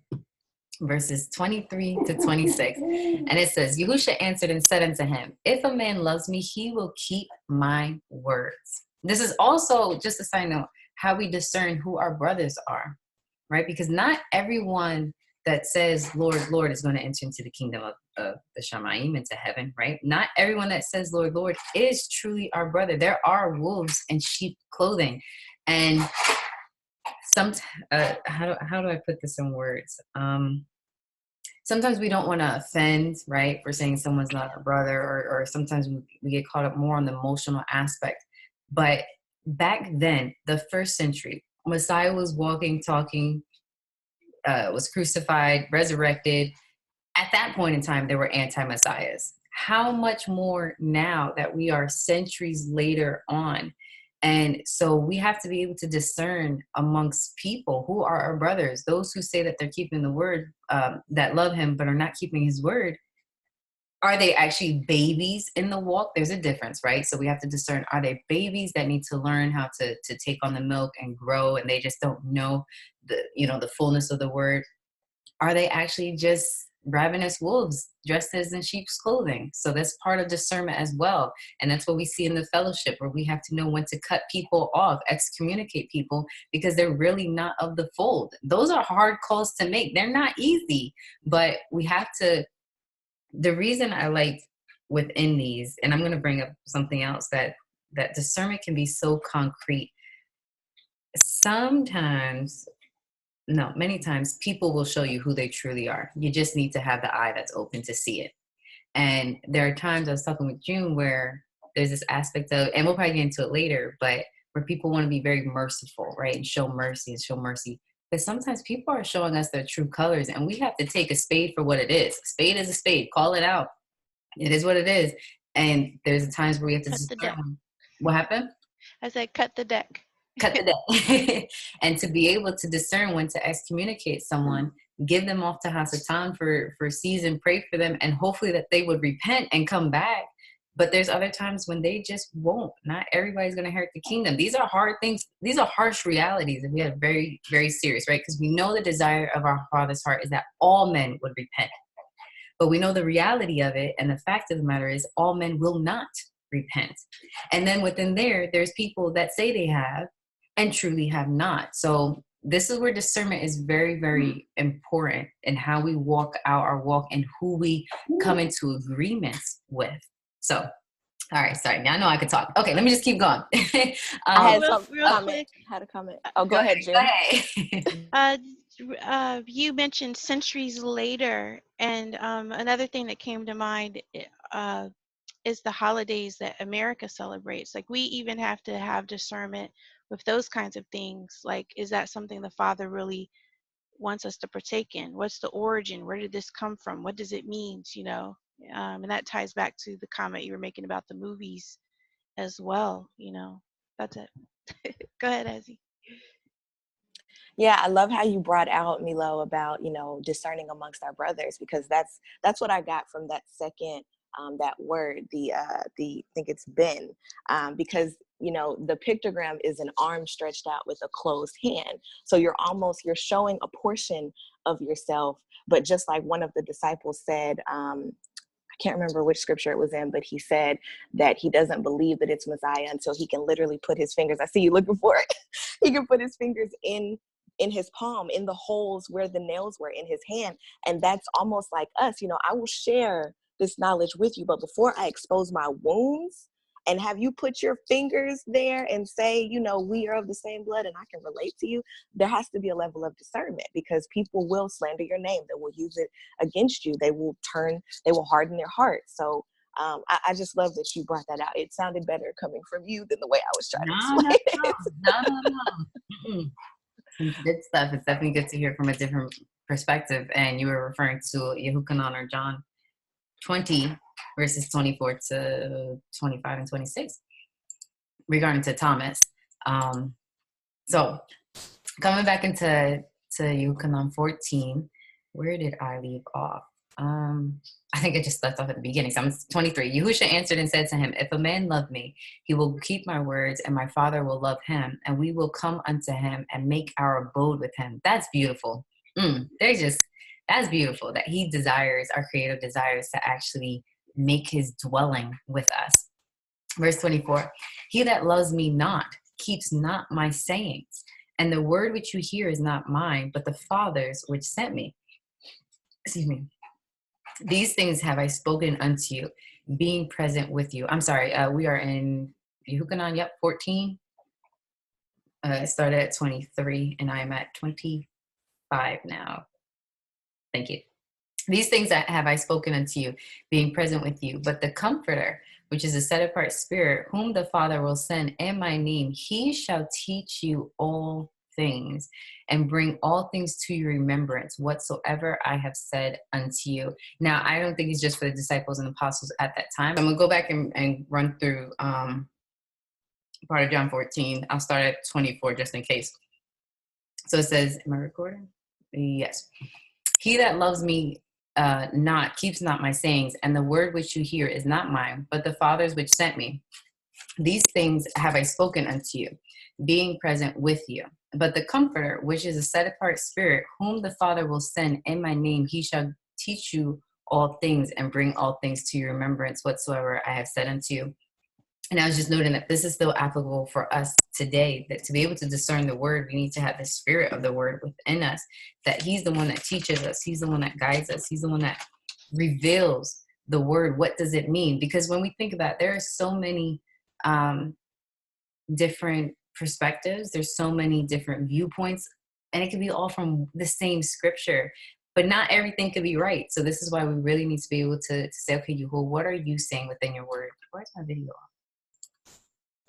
verses 23 to 26. And it says, Yahusha answered and said unto him, if a man loves me, he will keep my words. This is also, just a side note, how we discern who our brothers are, right? Because not everyone that says, Lord, Lord, is going to enter into the kingdom of the Shamayim, into heaven, right? Not everyone that says, Lord, Lord, is truly our brother. There are wolves in sheep clothing. And how do I put this in words? Sometimes we don't want to offend, right, for saying someone's not our brother, or sometimes we get caught up more on the emotional aspect. But back then, the first century, Messiah was walking, talking, was crucified, resurrected. At that point in time, there were anti-messiahs. How much more now that we are centuries later on? And so we have to be able to discern amongst people who are our brothers, those who say that they're keeping the word, that love him, but are not keeping his word. Are they actually babies in the walk? There's a difference, right? So we have to discern, are they babies that need to learn how to take on the milk and grow, and they just don't know the fullness of the word? Are they actually just ravenous wolves dressed as in sheep's clothing? So that's part of discernment as well. And that's what we see in the fellowship, where we have to know when to cut people off, excommunicate people, because they're really not of the fold. Those are hard calls to make. They're not easy, but we have to. The reason I like within these, and I'm going to bring up something else, that discernment can be so concrete. Many times people will show you who they truly are. You just need to have the eye that's open to see it. And there are times, I was talking with June, where there's this aspect of, and we'll probably get into it later, but where people want to be very merciful, right? And show mercy. But sometimes people are showing us their true colors, and we have to take a spade for what it is. A spade is a spade. Call it out. It is what it is. And there's times where we have to discern. What happened? I said, cut the deck. Cut the deck. And to be able to discern when to excommunicate someone, give them off to Hasatan for season, pray for them, and hopefully that they would repent and come back. But there's other times when they just won't. Not everybody's going to inherit the kingdom. These are hard things. These are harsh realities, and we are very, very serious, right? Because we know the desire of our Father's heart is that all men would repent. But we know the reality of it, and the fact of the matter is all men will not repent. And then within there's people that say they have and truly have not. So this is where discernment is very, very important in how we walk out our walk and who we come into agreements with. So, all right, sorry. Now I know I could talk. Okay, let me just keep going. I had real comment. Had a comment. Oh, go ahead, Jim. Go ahead. You mentioned centuries later, and another thing that came to mind is the holidays that America celebrates. Like, we even have to have discernment with those kinds of things. Like, is that something the Father really wants us to partake in? What's the origin? Where did this come from? What does it mean? And that ties back to the comment you were making about the movies as well. That's it. Go ahead, Ezzy. Yeah, I love how you brought out, Milo, about discerning amongst our brothers, because that's what I got from that second that word, I think it's ben, because the pictogram is an arm stretched out with a closed hand. So you're showing a portion of yourself, but just like one of the disciples said, I can't remember which scripture it was in, but he said that he doesn't believe that it's Messiah until he can literally put his fingers. I see you looking for it. He can put his fingers in his palm, in the holes where the nails were in his hand. And that's almost like us. I will share this knowledge with you, but before I expose my wounds and have you put your fingers there and say, we are of the same blood and I can relate to you, there has to be a level of discernment, because people will slander your name. They will use it against you. They will harden their heart. So I just love that you brought that out. It sounded better coming from you than the way I was trying to explain it. No. Good stuff. It's definitely good to hear from a different perspective. And you were referring to Yehukanan, or John 20, verses 24 to 25 and 26, regarding to Thomas. So coming back into Yehukanan 14, where did I leave off? I think I just left off at the beginning. So I'm 23. Yahusha answered and said to him, if a man love me, he will keep my words, and my Father will love him, and we will come unto him and make our abode with him. That's beautiful. That's beautiful that he desires, our creator desires, to actually make his dwelling with us. Verse 24, he that loves me not keeps not my sayings, and the word which you hear is not mine, but the Father's which sent me. Excuse me. These things have I spoken unto you, being present with you. I'm sorry, we are in Yehukanan, 14. It started at 23, and I'm at 25 now. Thank you. These things have I spoken unto you, being present with you. But the Comforter, which is a set-apart Spirit, whom the Father will send in my name, he shall teach you all things and bring all things to your remembrance, whatsoever I have said unto you. Now, I don't think it's just for the disciples and apostles at that time. I'm going to go back and run through part of John 14. I'll start at 24 just in case. So it says, am I recording? Yes. He that loves me not keeps not my sayings, and the word which you hear is not mine, but the Father's which sent me. These things have I spoken unto you, being present with you. But the Comforter, which is a set-apart Spirit, whom the Father will send in my name, he shall teach you all things and bring all things to your remembrance, whatsoever I have said unto you. And I was just noting that this is still applicable for us today, that to be able to discern the word, we need to have the spirit of the word within us, that he's the one that teaches us. He's the one that guides us. He's the one that reveals the word. What does it mean? Because when we think about it, there are so many different perspectives. There's so many different viewpoints, and it could be all from the same scripture, but not everything could be right. So this is why we really need to be able to say, okay, Yahul, what are you saying within your word? Where's my video off?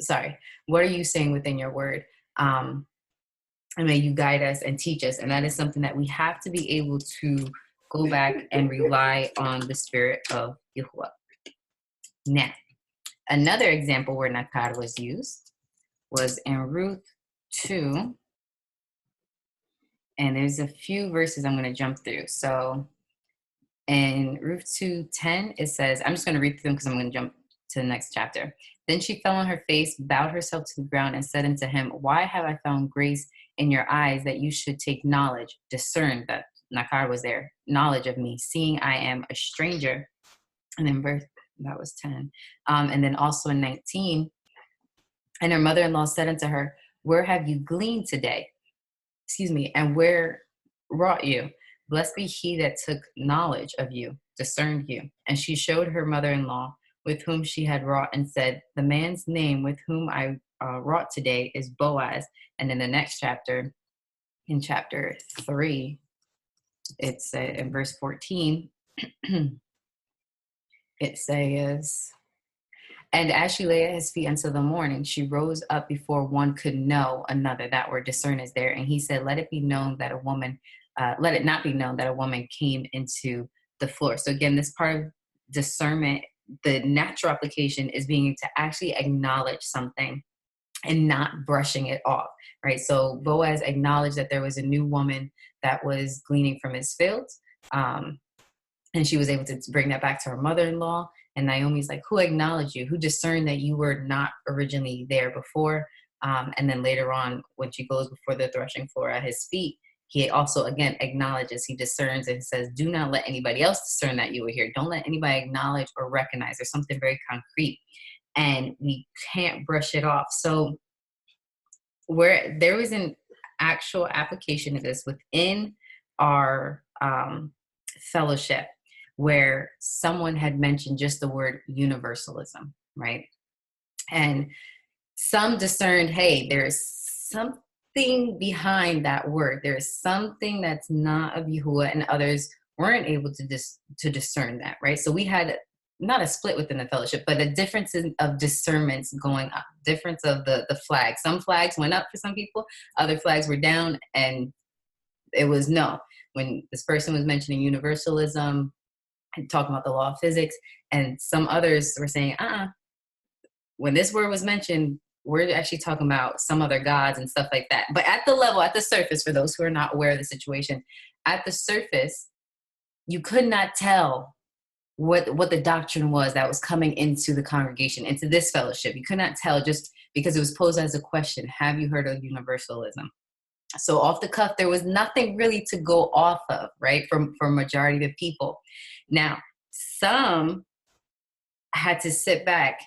Sorry, what are you saying within your word? And may you guide us and teach us. And that is something that we have to be able to go back and rely on the spirit of Yahuwah. Now, another example where Nakar was used was in Ruth 2. And there's a few verses I'm going to jump through. So in Ruth 2:10, it says, I'm just going to read through them because I'm going to jump to the next chapter. Then she fell on her face, bowed herself to the ground, and said unto him, why have I found grace in your eyes that you should take knowledge, discern, that Nakar was there, knowledge of me, seeing I am a stranger? And then verse, that was 10. And then also in 19, and her mother-in-law said unto her, where have you gleaned today? And where wrought you? Blessed be he that took knowledge of you, discerned you. And she showed her mother-in-law with whom she had wrought, and said, the man's name with whom I wrought today is Boaz. And in the next chapter, in chapter 3, it's in verse 14, it says, and as she lay at his feet until the morning, she rose up before one could know another. That word discern is there. And he said, let it be known that a woman, let it not be known that a woman came into the floor. So again, this part of discernment, the natural application is being to actually acknowledge something and not brushing it off, right? So Boaz acknowledged that there was a new woman that was gleaning from his fields. And she was able to bring that back to her mother-in-law. And Naomi's like, who acknowledged you? Who discerned that you were not originally there before? And then later on, when she goes before the threshing floor at his feet, he also, again, acknowledges, he discerns and says, do not let anybody else discern that you were here. Don't let anybody acknowledge or recognize. There's something very concrete, and we can't brush it off. So where there was an actual application of this within our fellowship, where someone had mentioned just the word universalism, right? And some discerned, hey, there's something behind that word. There's something that's not of Yahuwah, and others weren't able to discern that, right? So we had not a split within the fellowship, but a difference of discernments going up, difference of the flag. Some flags went up for some people, other flags were down, and it was no. When this person was mentioning universalism and talking about the law of physics, and some others were saying, when this word was mentioned, we're actually talking about some other gods and stuff like that. But at the level, at the surface, for those who are not aware of the situation, at the surface, you could not tell what the doctrine was that was coming into the congregation, into this fellowship. You could not tell just because it was posed as a question. Have you heard of universalism? So off the cuff, there was nothing really to go off of, right? For majority of the people. Now, some had to sit back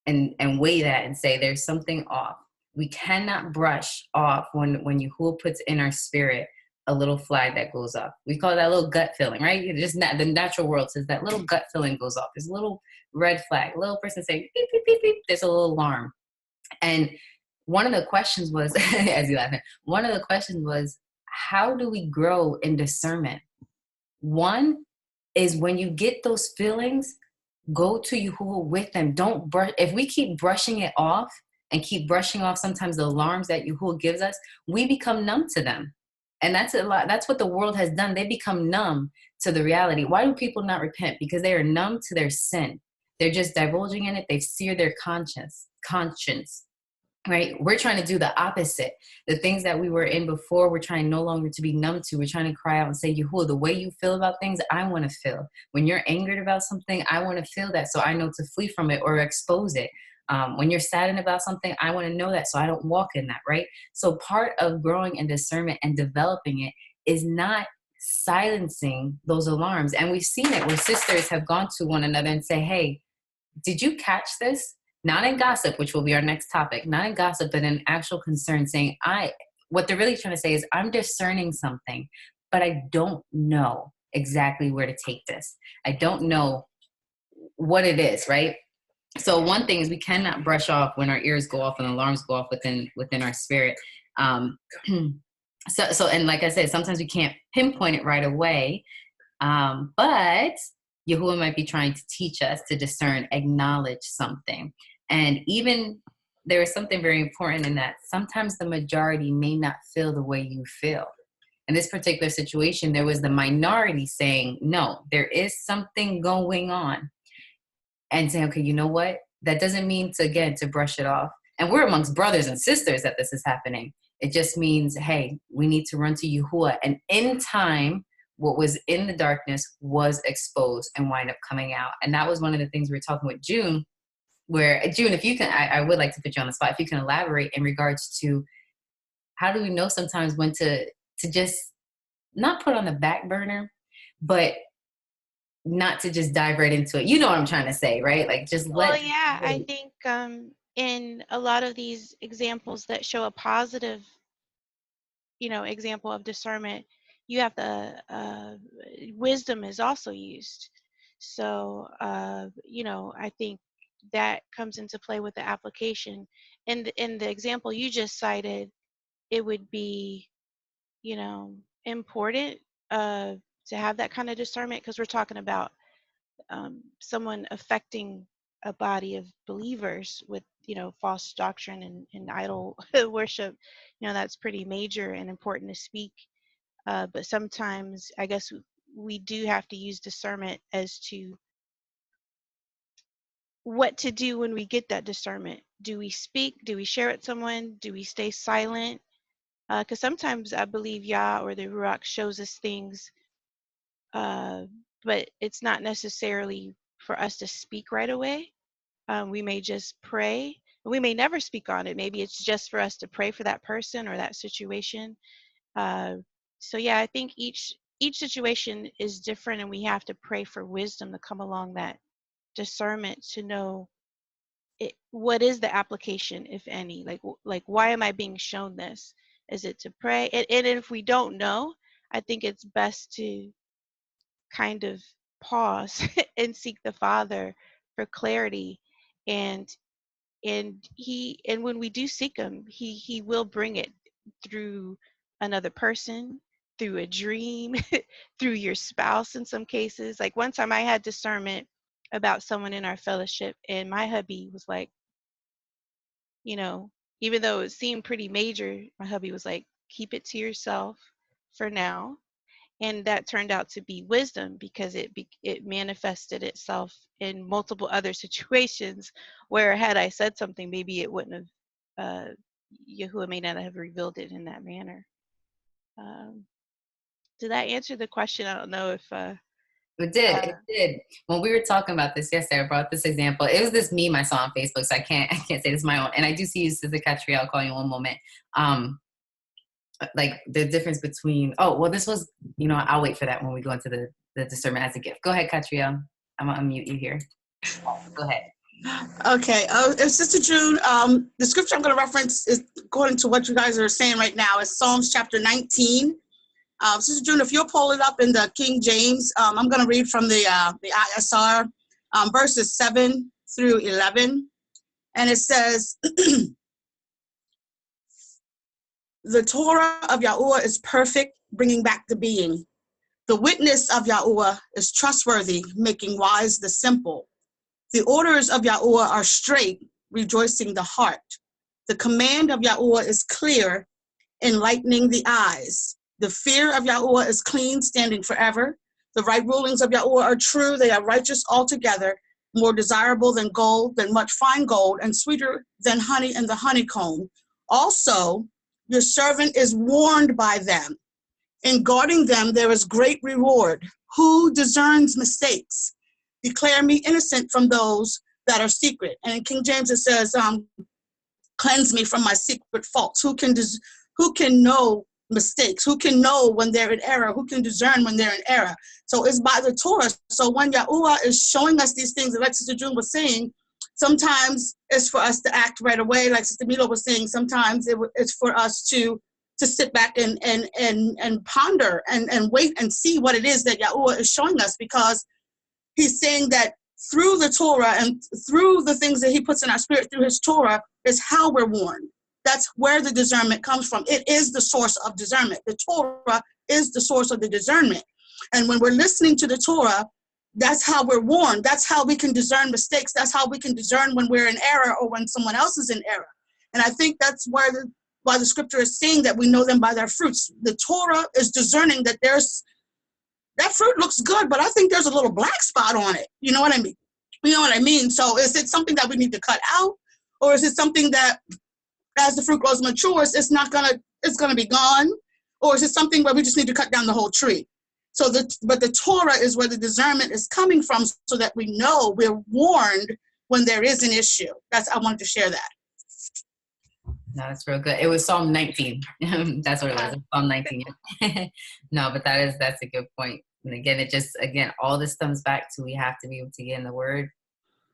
and weigh that and say, there's something off. We cannot brush off when Yahuwah puts in our spirit a little flag that goes up. We call that little gut feeling, right? Just the natural world says that little gut feeling goes off. There's a little red flag, a little person saying, beep, beep, beep, beep. There's a little alarm. And one of the questions was, as you laugh, one of the questions was, how do we grow in discernment? One is when you get those feelings, go to Yahuwah with them. Don't brush. If we keep brushing it off and keep brushing off sometimes the alarms that Yahuwah gives us, we become numb to them. And that's a lot. That's what the world has done. They become numb to the reality. Why do people not repent? Because they are numb to their sin. They're just divulging in it. They've seared their conscience. Right? We're trying to do the opposite. The things that we were in before, we're trying no longer to be numb to. We're trying to cry out and say, Yahuwah, the way you feel about things, I want to feel. When you're angered about something, I want to feel that so I know to flee from it or expose it. When you're saddened about something, I want to know that so I don't walk in that, right? So part of growing in discernment and developing it is not silencing those alarms. And we've seen it where sisters have gone to one another and say, hey, did you catch this? Not in gossip, which will be our next topic, not in gossip, but in actual concern, saying, what they're really trying to say is, I'm discerning something, but I don't know exactly where to take this. I don't know what it is, right? So one thing is we cannot brush off when our ears go off and alarms go off within our spirit. So, and like I said, sometimes we can't pinpoint it right away, but Yahuwah might be trying to teach us to discern, acknowledge something. And even there is something very important in that sometimes the majority may not feel the way you feel. In this particular situation, there was the minority saying, no, there is something going on. And saying, okay, you know what? That doesn't mean to brush it off. And we're amongst brothers and sisters that this is happening. It just means, hey, we need to run to Yahuwah. And in time, what was in the darkness was exposed and wind up coming out. And that was one of the things we were talking with June, where June, if you can, I would like to put you on the spot. If you can elaborate in regards to how do we know sometimes when to just not put on the back burner, but not to just dive right into it. You know what I'm trying to say, right? Like just let. Well, yeah, I think in a lot of these examples that show a positive, example of discernment, you have the wisdom is also used. So, I think that comes into play with the application. In the example you just cited, it would be, important to have that kind of discernment because we're talking about someone affecting a body of believers with false doctrine and idol worship. That's pretty major and important to speak, but sometimes I guess we do have to use discernment as to what to do when we get that discernment. Do we speak? Do we share it with someone? Do we stay silent? Because sometimes I believe Yah or the Ruach shows us things, but it's not necessarily for us to speak right away. We may just pray. We may never speak on it. Maybe it's just for us to pray for that person or that situation. So yeah, I think each situation is different, and we have to pray for wisdom to come along that discernment to know what is the application, if any. Like why am I being shown this? Is it to pray? And if we don't know, I think it's best to kind of pause and seek the Father for clarity, and when we do seek him, he will bring it through another person, through a dream, through your spouse in some cases. Like one time I had discernment about someone in our fellowship, and my hubby was like, even though it seemed pretty major, my hubby was like, keep it to yourself for now. And that turned out to be wisdom because it manifested itself in multiple other situations where had I said something, maybe it wouldn't have, Yahuwah may not have revealed it in that manner. Did that answer the question? I don't know if It did. It did. When we were talking about this yesterday, I brought this example. It was this meme I saw on Facebook, so I can't say this is my own. And I do see you, Sister Katria. I'll call you in one moment. Like the difference between. Oh, well, this was. I'll wait for that when we go into the discernment as a gift. Go ahead, Katria. I'm gonna unmute you here. Go ahead. Okay, Sister June, the scripture I'm going to reference is according to what you guys are saying right now is Psalms chapter 19. Sister June, if you'll pull it up in the King James, I'm going to read from the ISR, verses 7 through 11. And it says, the Torah of Yahuwah is perfect, bringing back the being. The witness of Yahuwah is trustworthy, making wise the simple. The orders of Yahuwah are straight, rejoicing the heart. The command of Yahuwah is clear, enlightening the eyes. The fear of Yahuwah is clean, standing forever. The right rulings of Yahuwah are true. They are righteous altogether, more desirable than gold, than much fine gold, and sweeter than honey in the honeycomb. Also, your servant is warned by them. In guarding them, there is great reward. Who discerns mistakes? Declare me innocent from those that are secret. And in King James it says, cleanse me from my secret faults. Who can know mistakes? Who can know when they're in error? Who can discern when they're in error? So it's by the Torah. So when Yahuwah is showing us these things, like Sister June was saying, sometimes it's for us to act right away. Like Sister Milo was saying, sometimes it's for us to sit back and ponder and wait and see what it is that Yahuwah is showing us, because he's saying that through the Torah and through the things that he puts in our spirit through his Torah is how we're warned. That's where the discernment comes from. It is the source of discernment. The Torah is the source of the discernment. And when we're listening to the Torah, that's how we're warned. That's how we can discern mistakes. That's how we can discern when we're in error or when someone else is in error. And I think that's why the scripture is saying that we know them by their fruits. The Torah is discerning that that fruit looks good, but I think there's a little black spot on it. You know what I mean? So is it something that we need to cut out? Or is it something that as the fruit grows matures, it's gonna be gone? Or is it something where we just need to cut down the whole tree? But the Torah is where the discernment is coming from, so that we know we're warned when there is an issue. I wanted to share that. No, that's real good. It was Psalm 19. That's what it was. Psalm 19. No, but that's a good point. And again, all this comes back to we have to be able to get in the Word,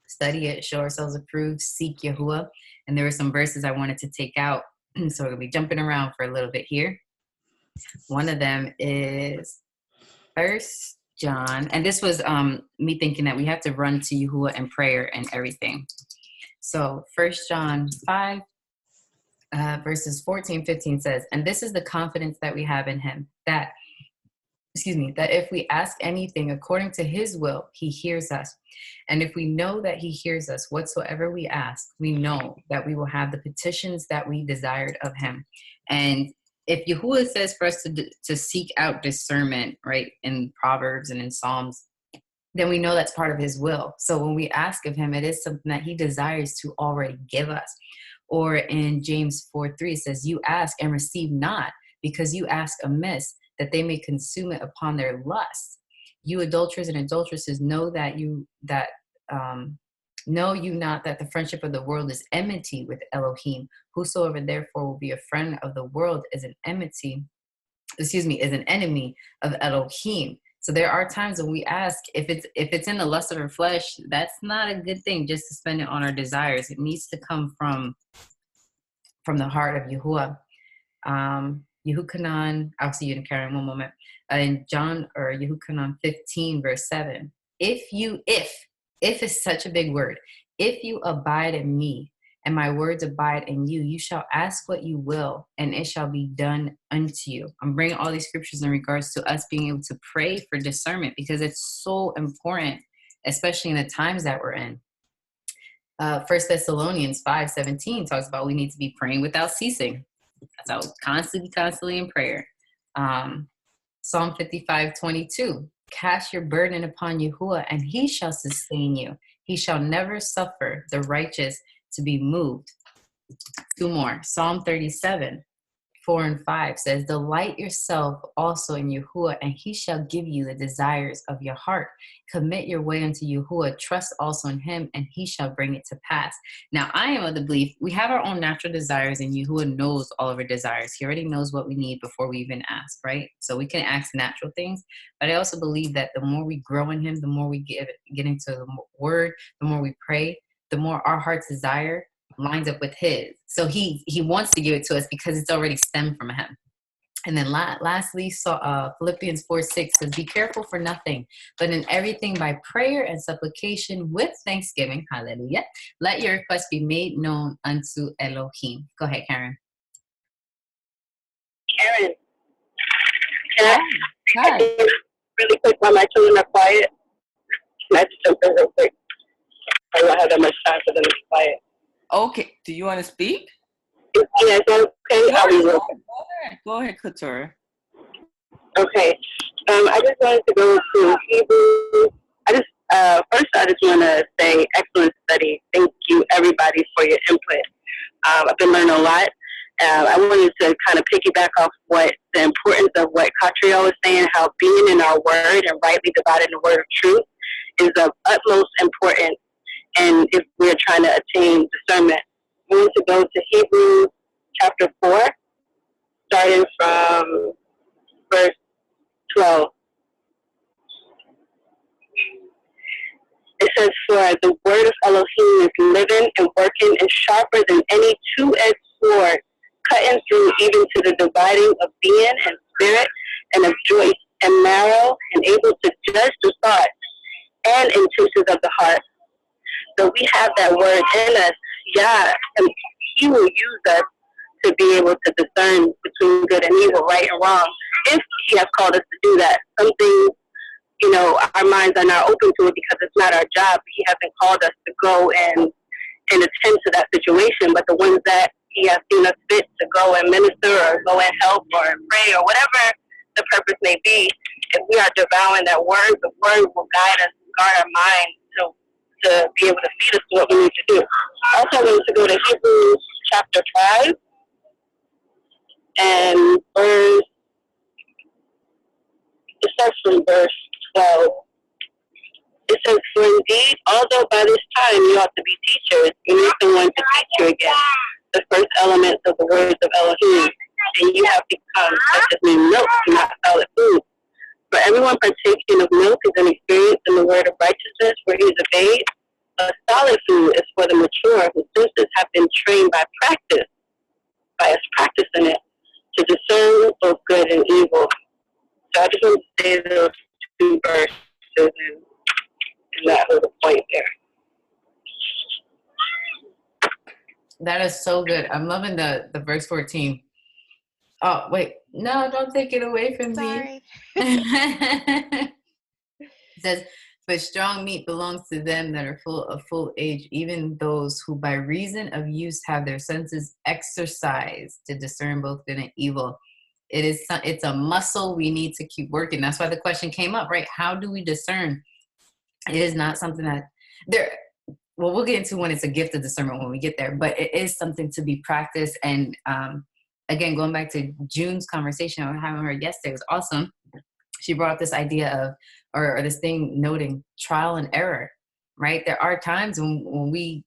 study it, show ourselves approved, seek Yahuwah. And there were some verses I wanted to take out, so we're gonna be jumping around for a little bit here. One of them is 1 John, and this was me thinking that we have to run to Yahuwah in prayer and everything. So 1 John 5. Verses 14, 15 says, and this is the confidence that we have in him, that if we ask anything according to his will, he hears us. And if we know that he hears us, whatsoever we ask, we know that we will have the petitions that we desired of him. And if Yahuwah says for us to seek out discernment, right, in Proverbs and in Psalms, then we know that's part of his will. So when we ask of him, it is something that he desires to already give us. Or in James 4:3 says, you ask and receive not, because you ask amiss, that they may consume it upon their lust. You adulterers and adulteresses, know you not that the friendship of the world is enmity with Elohim. Whosoever therefore will be a friend of the world is an enemy of Elohim. So there are times when we ask, if it's in the lust of our flesh, that's not a good thing just to spend it on our desires. It needs to come from the heart of Yahuwah. Yehukanan, I'll see you in Karen in one moment. In John or Yehukanan 15 verse 7. If is such a big word. If you abide in me and my words abide in you, you shall ask what you will, and it shall be done unto you. I'm bringing all these scriptures in regards to us being able to pray for discernment, because it's so important, especially in the times that we're in. 1 Thessalonians 5:17 talks about we need to be praying without ceasing. So constantly in prayer. Psalm 55:22. Cast your burden upon Yahuwah, and he shall sustain you. He shall never suffer the righteous to be moved. Two more. Psalm 37. 4 and 5 says, delight yourself also in Yahuwah, and he shall give you the desires of your heart. Commit your way unto Yahuwah, trust also in him, and he shall bring it to pass. Now, I am of the belief we have our own natural desires, and Yahuwah knows all of our desires. He already knows what we need before we even ask, right? So we can ask natural things, but I also believe that the more we grow in him, the more we get into the word, the more we pray, the more our heart's desire lines up with his. So he wants to give it to us because it's already stemmed from him. And then lastly, Philippians 4:6 says, be careful for nothing, but in everything by prayer and supplication with thanksgiving, hallelujah, let your requests be made known unto Elohim. Go ahead, Karen. Karen, can Hi. I really quick while my children are quiet? Can I just jump in real quick? I don't have that much time for them to be quiet. Okay. Do you want to speak? Yeah, is that okay? Sure. I'll be Go real ahead. Go ahead, Couture. Okay. I just wanted to go to Hebrew. First, I just want to say excellent study. Thank you, everybody, for your input. I've been learning a lot. I wanted to kind of piggyback off what the importance of what Catriel was saying, how being in our word and rightly dividing the word of truth is of utmost importance. And if we're trying to attain discernment, we want to go to Hebrews chapter 4, starting from verse 12. It says, for the word of Elohim is living and working and sharper than any two-edged sword, cutting through even to the dividing of being and spirit and of joint and marrow, and able to judge the thoughts and intentions of the heart. So we have that word in us, Yah, and he will use us to be able to discern between good and evil, right and wrong, if he has called us to do that. Something, our minds are not open to it because it's not our job. He hasn't called us to go and attend to that situation, but the ones that he has seen us fit to go and minister or go and help or pray or whatever the purpose may be, if we are devouring that word, the word will guide us, guard our minds to be able to feed us to what we need to do. Also, I wanted to go to Hebrews chapter 5 and it starts from verse 12. It says, for indeed, although by this time you ought to be teachers, you need someone to teach you again the first elements of the words of Elohim, and you have become such as new milk, not solid food. For everyone partaking of milk is an experience in the word of righteousness, where he is a babe. But solid food is for the mature, whose senses have been trained by us practicing it, to discern both good and evil. So I just want to say those two verses and that was the point there. That is so good. I'm loving the verse 14. Oh, wait. No, don't take it away from me. Sorry. It says, but strong meat belongs to them that are full of full age, even those who by reason of use have their senses exercised to discern both good and evil. It's a muscle we need to keep working. That's why the question came up, right? How do we discern? It is not something that we'll get into when it's a gift of discernment when we get there, but it is something to be practiced. And again, going back to June's conversation I was having her yesterday, was awesome. She brought up this idea of, or this thing noting trial and error, right? There are times when we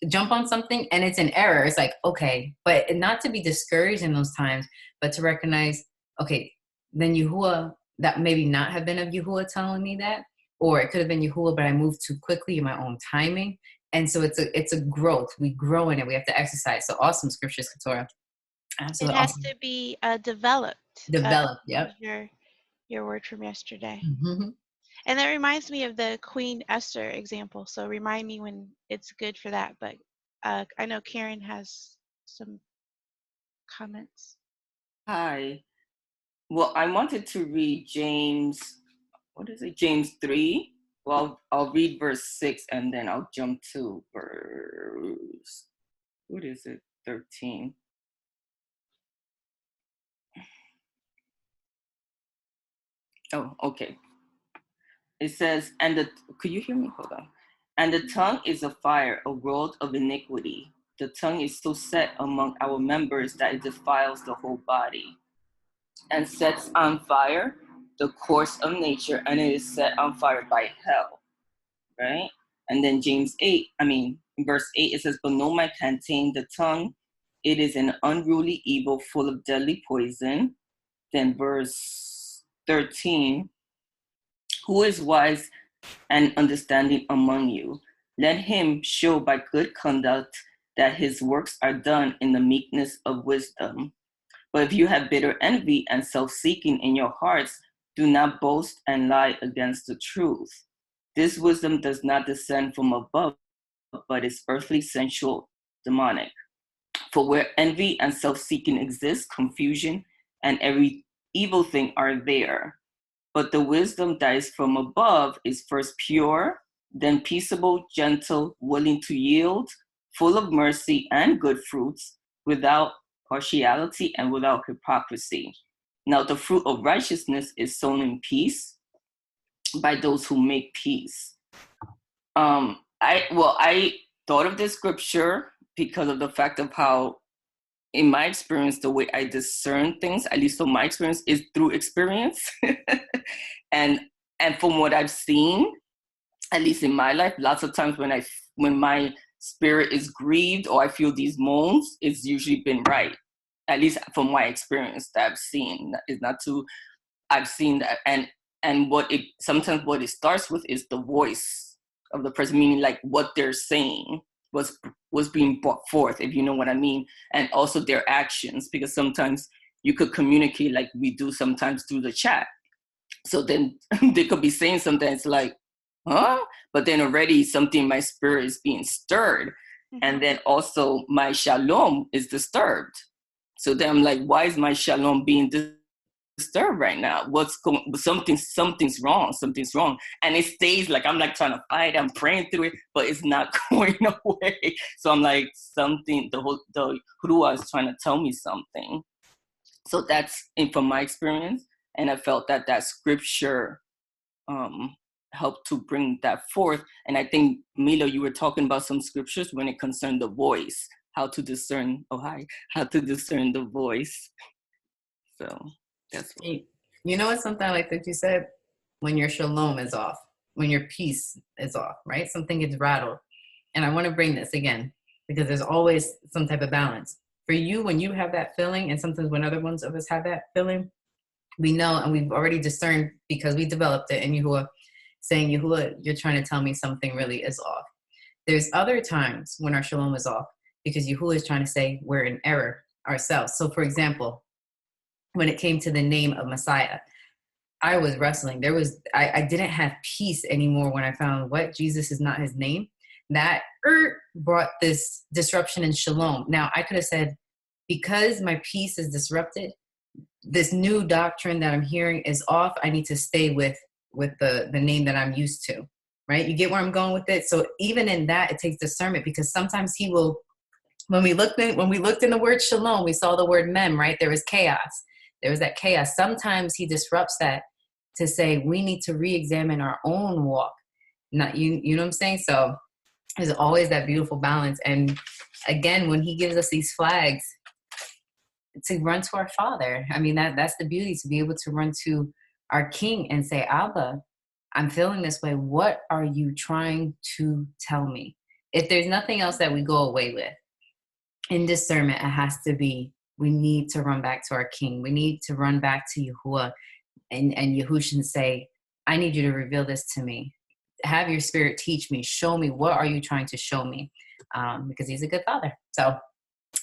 jump on something and it's an error. It's like, okay, but not to be discouraged in those times, but to recognize, okay, then Yahuwah, that maybe not have been of Yahuwah telling me that, or it could have been Yahuwah, but I moved too quickly in my own timing. And so it's a growth. We grow in it. We have to exercise. So awesome scriptures, Keturah. Absolutely It has awesome. to be developed. Develop, yep. Your word from yesterday. Mm-hmm. And that reminds me of the Queen Esther example. So remind me when it's good for that. But I know Karen has some comments. Hi. Well, I wanted to read James, what is it? James 3. Well, I'll read verse 6 and then I'll jump to verse, what is it? 13. Oh, okay. It says, could you hear me? Hold on. And the tongue is a fire, a world of iniquity. the tongue is so set among our members that it defiles the whole body and sets on fire the course of nature, and it is set on fire by hell, right? And then verse 8, it says, but no man can tame the tongue. It is an unruly evil full of deadly poison. Then verse 13, who is wise and understanding among you? Let him show by good conduct that his works are done in the meekness of wisdom. But if you have bitter envy and self-seeking in your hearts, do not boast and lie against the truth. This wisdom does not descend from above, but is earthly, sensual, demonic. For where envy and self-seeking exist, confusion and every evil thing are there. But the wisdom that is from above is first pure, then peaceable, gentle, willing to yield, full of mercy and good fruits, without partiality and without hypocrisy. Now the fruit of righteousness is sown in peace by those who make peace. I thought of this scripture because of the fact of how, in my experience, the way I discern things, at least from my experience, is through experience. and from what I've seen, at least in my life, lots of times when my spirit is grieved or I feel these moans, it's usually been right. At least from my experience that I've seen. I've seen that, and what it starts with is the voice of the person, meaning like what they're saying was being brought forth, if you know what I mean, and also their actions, because sometimes you could communicate like we do sometimes through the chat. So then they could be saying something, it's like, huh? But then already something in my spirit is being stirred. Mm-hmm. And then also my shalom is disturbed. So then I'm like, why is my shalom being disturbed right now? Something's wrong. And it stays like, I'm like trying to fight, I'm praying through it, but it's not going away. So I'm like, the Hurua is trying to tell me something. So that's from my experience. And I felt that scripture helped to bring that forth. And I think, Milo, you were talking about some scriptures when it concerned the voice, how to discern the voice. So that's what. You know what's something like that you said? When your shalom is off, when your peace is off, right? Something gets rattled. And I want to bring this again, because there's always some type of balance. For you, when you have that feeling, and sometimes when other ones of us have that feeling, we know, and we've already discerned because we developed it in Yahuwah, saying, Yahuwah, you're trying to tell me something really is off. There's other times when our shalom is off because Yahuwah is trying to say we're in error ourselves. So for example, when it came to the name of Messiah, I was wrestling. I didn't have peace anymore when I found what Jesus is not his name. That brought this disruption in shalom. Now I could have said, because my peace is disrupted, this new doctrine that I'm hearing is off, I need to stay with the name that I'm used to, right? You get where I'm going with it? So even in that, it takes discernment, because sometimes he will, when we looked in the word shalom, we saw the word mem, right? There was chaos. There was that chaos. Sometimes he disrupts that to say we need to re-examine our own walk. Not you know what I'm saying? So there's always that beautiful balance. And again, when he gives us these flags, to run to our Father. I mean, that's the beauty, to be able to run to our King and say, Abba, I'm feeling this way. What are you trying to tell me? If there's nothing else that we go away with in discernment, it has to be, we need to run back to our King. We need to run back to Yahuwah and Yahusha say, I need you to reveal this to me. Have your spirit teach me. Show me. What are you trying to show me? Because he's a good Father. So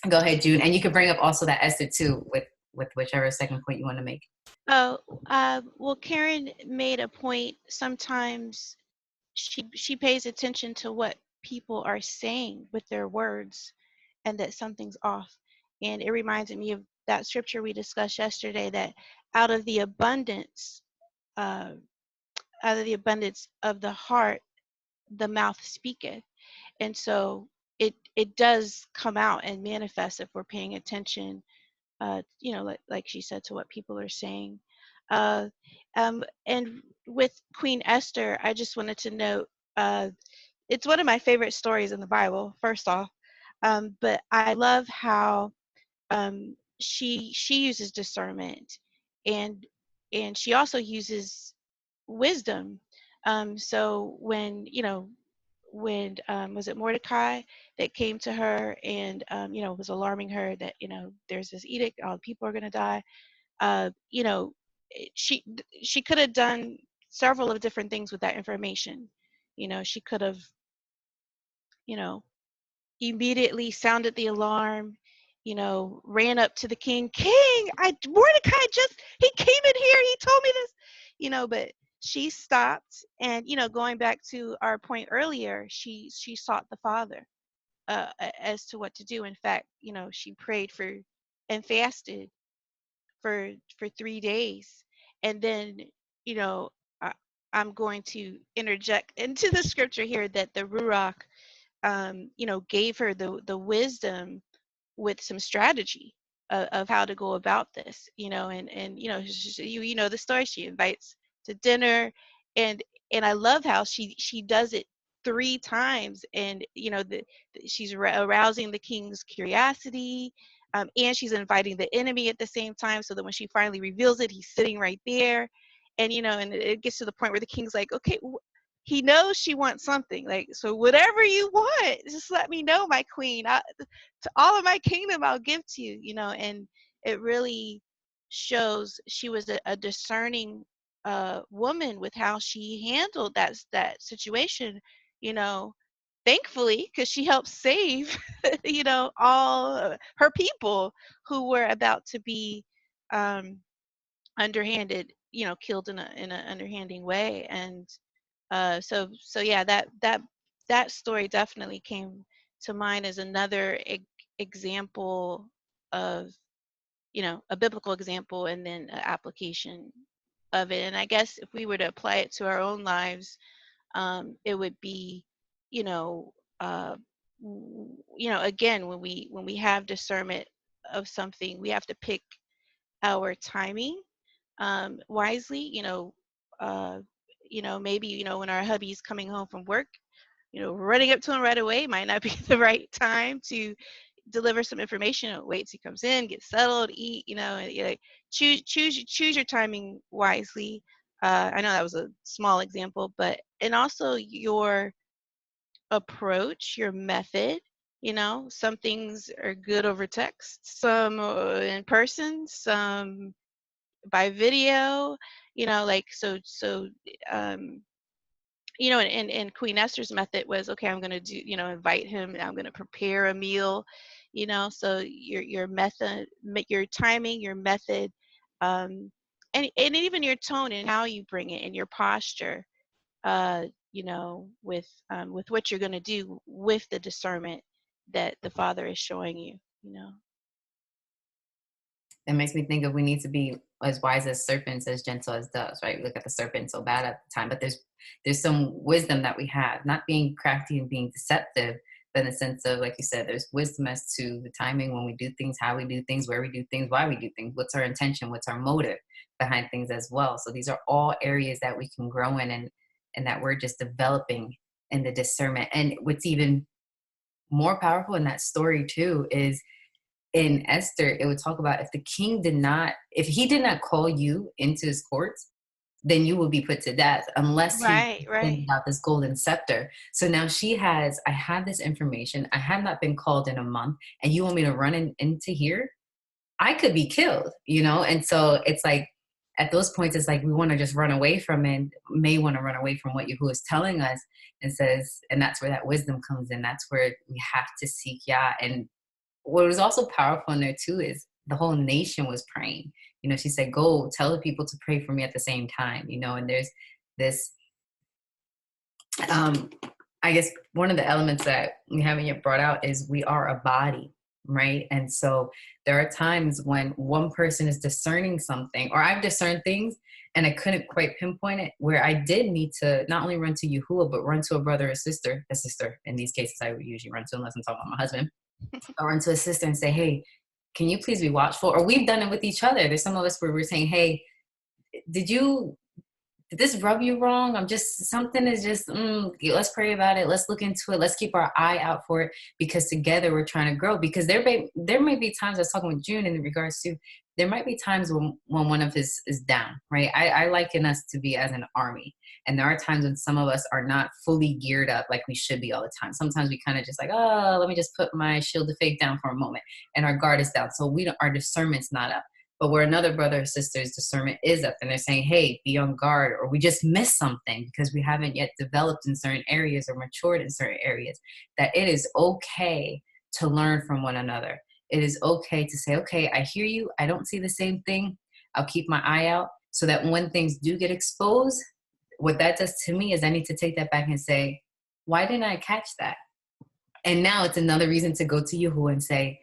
go ahead, Jude. And you can bring up also that Esther too with whichever second point you want to make. Oh, well, Karen made a point. Sometimes she pays attention to what people are saying with their words, and that something's off. And it reminded me of that scripture we discussed yesterday, that out of the abundance of the heart, the mouth speaketh. And so it does come out and manifest if we're paying attention, like she said, to what people are saying. And with Queen Esther, I just wanted to note, it's one of my favorite stories in the Bible, first off. But I love how she uses discernment, and she also uses wisdom. So when was it Mordecai that came to her and was alarming her that there's this edict, all the people are going to die. uh, you know she could have done several of different things with that information. She could have you know immediately sounded the alarm, ran up to the king. King, Mordecai he came in here, he told me this, but she stopped and, going back to our point earlier, she sought the Father as to what to do. In fact, she prayed for and fasted for 3 days. And then, you know, I, I'm going to interject into the scripture here that the Ruach gave her the wisdom with some strategy of how to go about this, and you know the story. She invites to dinner, and I love how she does it 3 times, and she's arousing the king's curiosity, and she's inviting the enemy at the same time, so that when she finally reveals it, he's sitting right there, and and it gets to the point where the king's like, okay, he knows she wants something, like, so whatever you want, just let me know, my queen. To all of my kingdom I'll give to you, and it really shows she was a discerning woman with how she handled that situation, you know thankfully, because she helped save all her people who were about to be um underhanded, killed in a underhanding way. And so yeah, that story definitely came to mind as another example of a biblical example, and then an application of it. And I guess if we were to apply it to our own lives, it would be, you know uh, again, when we have discernment of something, we have to pick our timing wisely. Uh, maybe when our hubby's coming home from work, running up to him right away might not be the right time to deliver some information. Wait till he comes in, get settled, eat. And, choose your timing wisely. I know that was a small example, but and also your approach, your method. Some things are good over text, some in person, some by video. Like um, and Queen Esther's method was, okay, I'm going to do, invite him, I'm going to prepare a meal, so your method, your timing, your method, and even your tone and how you bring it and your posture, with what you're going to do with the discernment that the Father is showing you. It makes me think of, we need to be as wise as serpents, as gentle as doves, right? We look at the serpent so bad at the time, but there's some wisdom that we have, not being crafty and being deceptive, but in the sense of, like you said, there's wisdom as to the timing, when we do things, how we do things, where we do things, why we do things, what's our intention, what's our motive behind things as well. So these are all areas that we can grow in, and that we're just developing in the discernment. And what's even more powerful in that story too is, in Esther, it would talk about, if he did not call you into his courts, then you will be put to death, unless he Right. about this golden scepter. So now I have this information, I have not been called in a month, and you want me to run into here? I could be killed, And so it's like, at those points, it's like we want to just run away from it, may want to run away from what Yahuwah is telling us, and says, and that's where that wisdom comes in. That's where we have to seek Yah. And what was also powerful in there too is the whole nation was praying. She said, go tell the people to pray for me at the same time, and there's this, I guess one of the elements that we haven't yet brought out is we are a body, right? And so there are times when one person is discerning something, or I've discerned things and I couldn't quite pinpoint it, where I did need to not only run to Yahuwah, but run to a brother or sister. A sister, in these cases, I would usually run to, unless I'm talking about my husband, or run to a sister and say, hey, can you please be watchful? Or we've done it with each other. There's some of us where we're saying, hey, did you did this rub you wrong? Something is just, let's pray about it. Let's look into it. Let's keep our eye out for it, because together we're trying to grow. Because there may be times, I was talking with June in regards to, there might be times when one of us is down, right? I liken us to be as an army. And there are times when some of us are not fully geared up like we should be all the time. Sometimes we kind of just like, oh, let me just put my shield of faith down for a moment. And our guard is down. So our discernment's not up. But where another brother or sister's discernment is up, and they're saying, hey, be on guard, or we just missed something because we haven't yet developed in certain areas or matured in certain areas, that it is okay to learn from one another. It is okay to say, okay, I hear you. I don't see the same thing. I'll keep my eye out, so that when things do get exposed, what that does to me is I need to take that back and say, why didn't I catch that? And now it's another reason to go to Yahuwah and say,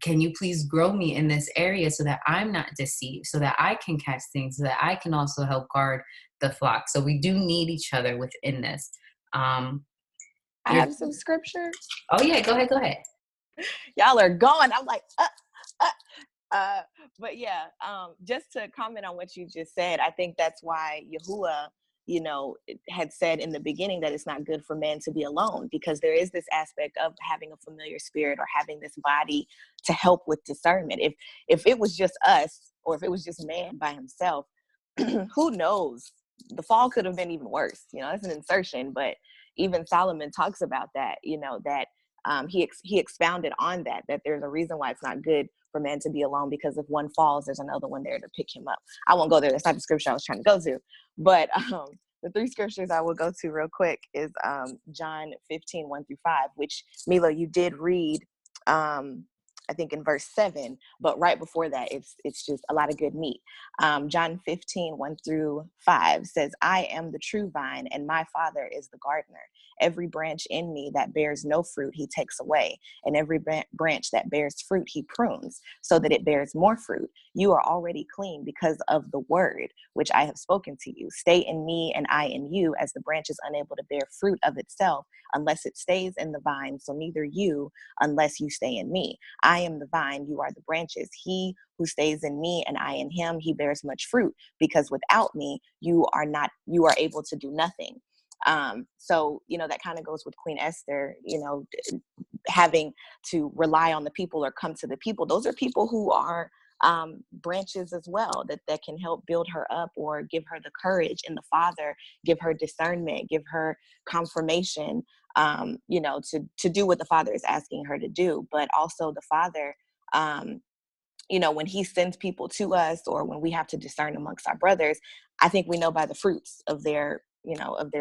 can you please grow me in this area so that I'm not deceived, so that I can catch things, so that I can also help guard the flock. So we do need each other within this. I have some scripture. Oh yeah, go ahead. Y'all are going. I'm like, but yeah, just to comment on what you just said, I think that's why Yahuwah, had said in the beginning that it's not good for man to be alone, because there is this aspect of having a familiar spirit or having this body to help with discernment. If it was just us, or if it was just man by himself, who knows? The fall could have been even worse. That's an insertion, but even Solomon talks about that, that he expounded on that there's a reason why it's not good for man to be alone, because if one falls, there's another one there to pick him up. I won't go there. That's not the scripture I was trying to go to. But the three scriptures I will go to real quick is John 15, 1-5, which, Milo, you did read, I think in verse 7, but right before that, it's just a lot of good meat. John 15, 1-5 says, I am the true vine, and my Father is the gardener. Every branch in me that bears no fruit, he takes away. And every branch that bears fruit, he prunes, so that it bears more fruit. You are already clean because of the word which I have spoken to you. Stay in me and I in you, as the branch is unable to bear fruit of itself unless it stays in the vine. So neither you, unless you stay in me. I am the vine, you are the branches. He who stays in me and I in him, he bears much fruit, because without me, you are able to do nothing. So, that kind of goes with Queen Esther, having to rely on the people or come to the people. Those are people who are branches as well, that can help build her up or give her the courage in the Father, give her discernment, give her confirmation, to do what the Father is asking her to do. But also the Father, when he sends people to us, or when we have to discern amongst our brothers, I think we know by the fruits of their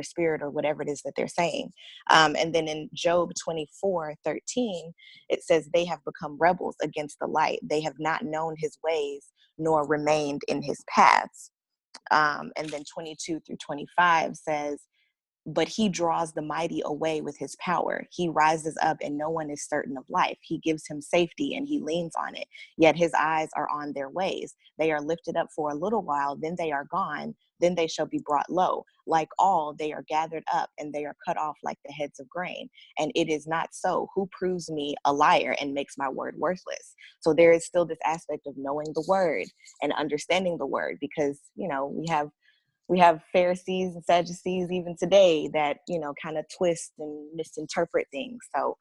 spirit, or whatever it is that they're saying. And then in Job 24:13, it says, they have become rebels against the light. They have not known his ways, nor remained in his paths. And then 22-25 says, but he draws the mighty away with his power. He rises up and no one is certain of life. He gives him safety and he leans on it. Yet his eyes are on their ways. They are lifted up for a little while, then they are gone. Then they shall be brought low. Like all, they are gathered up and they are cut off like the heads of grain. And it is not so. Who proves me a liar and makes my word worthless? So there is still this aspect of knowing the word and understanding the word, because, we have Pharisees and Sadducees even today that, kind of twist and misinterpret things. So,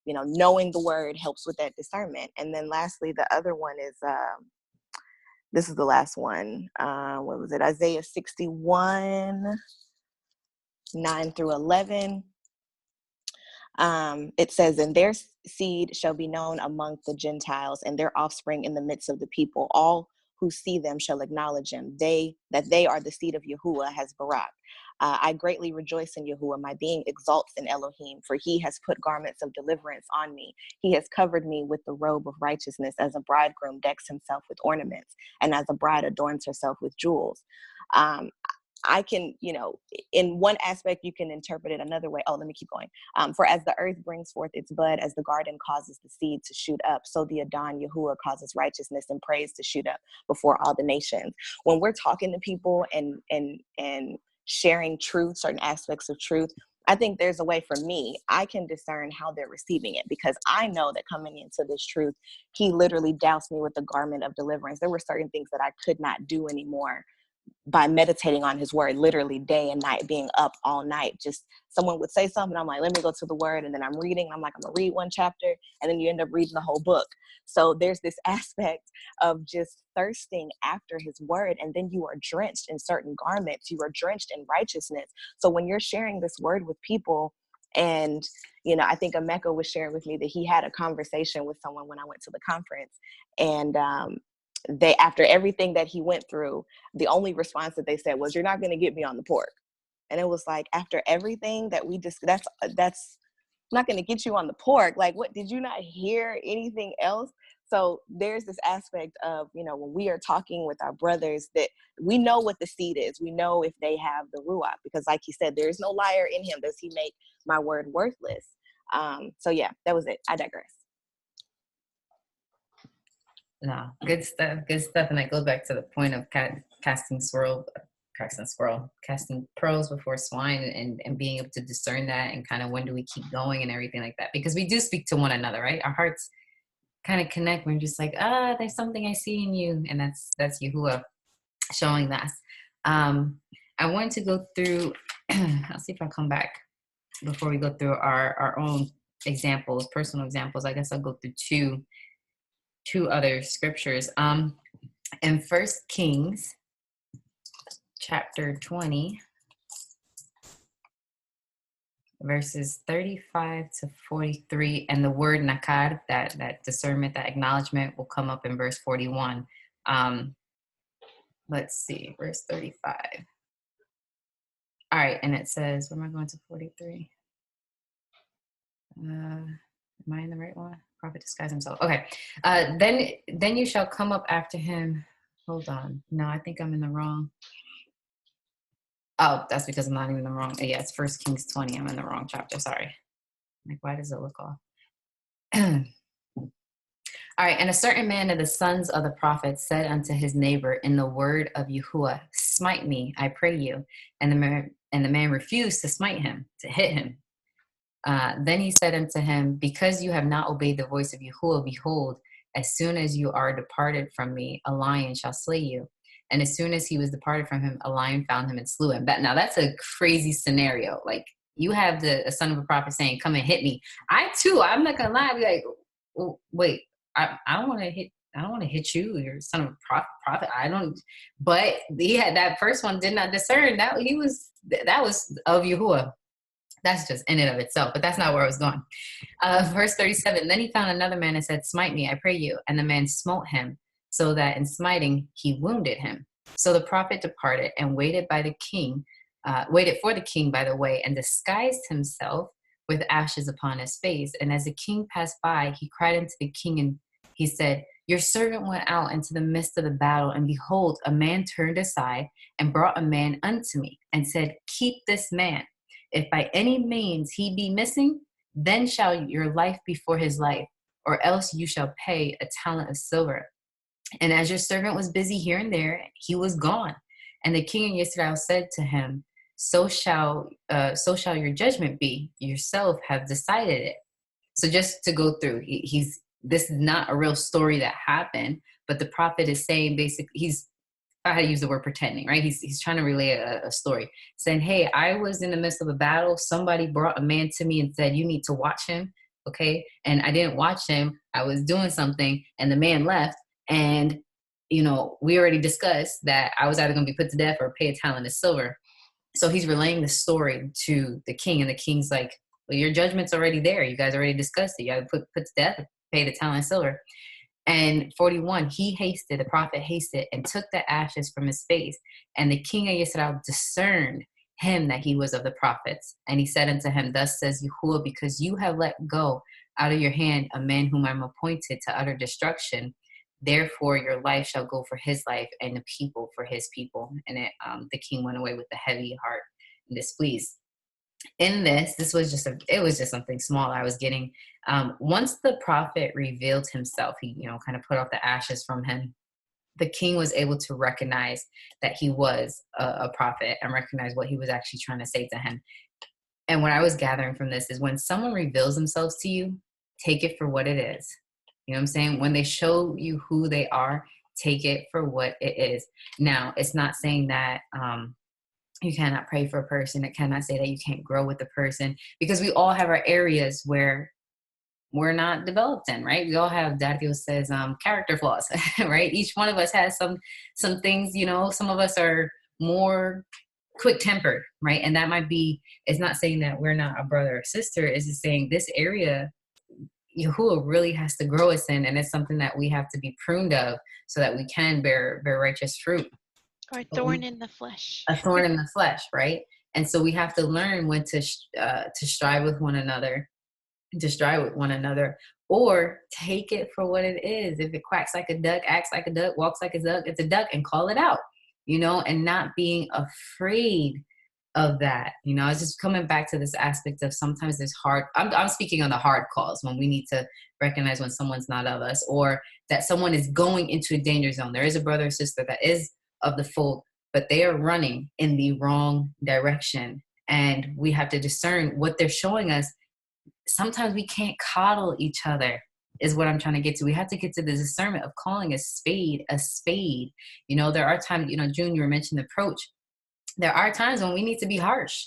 knowing the word helps with that discernment. And then lastly, the other one is, this is the last one. What was it? Isaiah 61, 9-11. It says, and their seed shall be known among the Gentiles, and their offspring in the midst of the people. All who see them shall acknowledge them. That they are the seed of Yahuwah, has Barak. I greatly rejoice in Yahuwah. My being exalts in Elohim, for he has put garments of deliverance on me. He has covered me with the robe of righteousness, as a bridegroom decks himself with ornaments, and as a bride adorns herself with jewels. I can, in one aspect, you can interpret it another way. Oh, let me keep going. For as the earth brings forth its bud, as the garden causes the seed to shoot up, so the Adon Yahuwah causes righteousness and praise to shoot up before all the nations. When we're talking to people and sharing truth, certain aspects of truth, I think there's a way for me, I can discern how they're receiving it, because I know that coming into this truth, he literally doused me with the garment of deliverance. There were certain things that I could not do anymore by meditating on his word, literally day and night, being up all night. Just someone would say something, I'm like, let me go to the word. And then I'm reading, I'm like, I'm gonna read one chapter, and then you end up reading the whole book. So there's this aspect of just thirsting after his word. And then you are drenched in certain garments. You are drenched in righteousness. So when you're sharing this word with people, and, you know, I think Emeka was sharing with me that he had a conversation with someone when I went to the conference, and they, after everything that he went through, the only response that they said was, you're not going to get me on the pork. And it was like, after everything that we just, that's not going to get you on the pork. Like, what, did you not hear anything else? So there's this aspect of, you know, when we are talking with our brothers, that we know what the seed is. We know if they have the ruach, because like he said, there is no liar in him. Does he make my word worthless? So yeah, that was it. I digress. No, good stuff. Good stuff. And that goes back to the point of casting pearls before swine, and being able to discern that, and kind of when do we keep going and everything like that. Because we do speak to one another, right? Our hearts kind of connect. We're just like, there's something I see in you. And that's Yahuwah showing that. I wanted to go through, I'll see if I'll come back before we go through our own examples, personal examples. I guess I'll go through two other scriptures. In 1 Kings chapter 20, verses 35 to 43, and the word nakar, that discernment, that acknowledgement, will come up in verse 41. Let's see, verse 35. All right, and it says, where am I going to 43? Am I in the right one? Prophet disguise himself. Okay. Then you shall come up after him. Hold on. No, I think I'm in the wrong. Oh, that's because I'm not even in the wrong. Yeah, it's 1 Kings 20. I'm in the wrong chapter. Sorry. Like, why does it look off? All right. And a certain man of the sons of the prophets said unto his neighbor in the word of Yahuwah, smite me, I pray you. And the man refused to smite him, to hit him. Then he said unto him, because you have not obeyed the voice of Yahuwah, behold, as soon as you are departed from me, a lion shall slay you. And as soon as he was departed from him, a lion found him and slew him. Now that's a crazy scenario. Like, you have a son of a prophet saying, come and hit me. I'm not gonna lie, I'd be like, oh, wait, I don't want to hit. I don't want to hit you. You're son of a prophet. I don't. But that first one did not discern that that was of Yahuwah. That's just in and of itself, but that's not where I was going. Verse 37, then he found another man and said, smite me, I pray you. And the man smote him, so that in smiting he wounded him. So the prophet departed and waited for the king by the way, and disguised himself with ashes upon his face. And as the king passed by, he cried unto the king, and he said, your servant went out into the midst of the battle, and behold, a man turned aside and brought a man unto me, and said, keep this man. If by any means he be missing, then shall your life be for his life, or else you shall pay a talent of silver. And as your servant was busy here and there, he was gone. And the king of Israel said to him, so shall your judgment be. Yourself have decided it. So just to go through, this is not a real story that happened, but the prophet is saying, basically, I had to use the word pretending, right? He's trying to relay a story, saying, hey, I was in the midst of a battle. Somebody brought a man to me and said, you need to watch him. Okay. And I didn't watch him. I was doing something, and the man left. And, we already discussed that I was either going to be put to death or pay a talent of silver. So he's relaying the story to the king, and the king's like, well, your judgment's already there. You guys already discussed it. You either put to death or pay the talent of silver. And 41, the prophet hasted and took the ashes from his face. And the king of Israel discerned him that he was of the prophets. And he said unto him, thus says Yahuwah, because you have let go out of your hand a man whom I'm appointed to utter destruction, therefore your life shall go for his life, and the people for his people. And the king went away with a heavy heart and displeased. In this was just something small I was getting. Once the prophet revealed himself, he kind of put off the ashes from him. The king was able to recognize that he was a prophet and recognize what he was actually trying to say to him. And what I was gathering from this is, when someone reveals themselves to you, take it for what it is. You know what I'm saying? When they show you who they are, Take it for what it is. Now, it's not saying that you cannot pray for a person. It cannot say that you can't grow with a person, because we all have our areas where we're not developed in, right? We all have, Daddy says, character flaws, right? Each one of us has some things, you know. Some of us are more quick tempered, right? And that might be, it's not saying that we're not a brother or sister. It's just saying this area Yahuwah really has to grow us in, and it's something that we have to be pruned of so that we can bear righteous fruit. Or a thorn in the flesh. A thorn in the flesh, right? And so we have to learn when to strive with one another, or take it for what it is. If it quacks like a duck, acts like a duck, walks like a duck, it's a duck, and call it out, you know, and not being afraid of that. You know, I was just coming back to this aspect of sometimes there's hard, I'm speaking on the hard calls, when we need to recognize when someone's not of us, or that someone is going into a danger zone. There is a brother or sister that is of the fold, but they are running in the wrong direction. And we have to discern what they're showing us. Sometimes we can't coddle each other, is what I'm trying to get to. We have to get to the discernment of calling a spade a spade. You know, there are times, you know, June, you were mentioning approach. There are times when we need to be harsh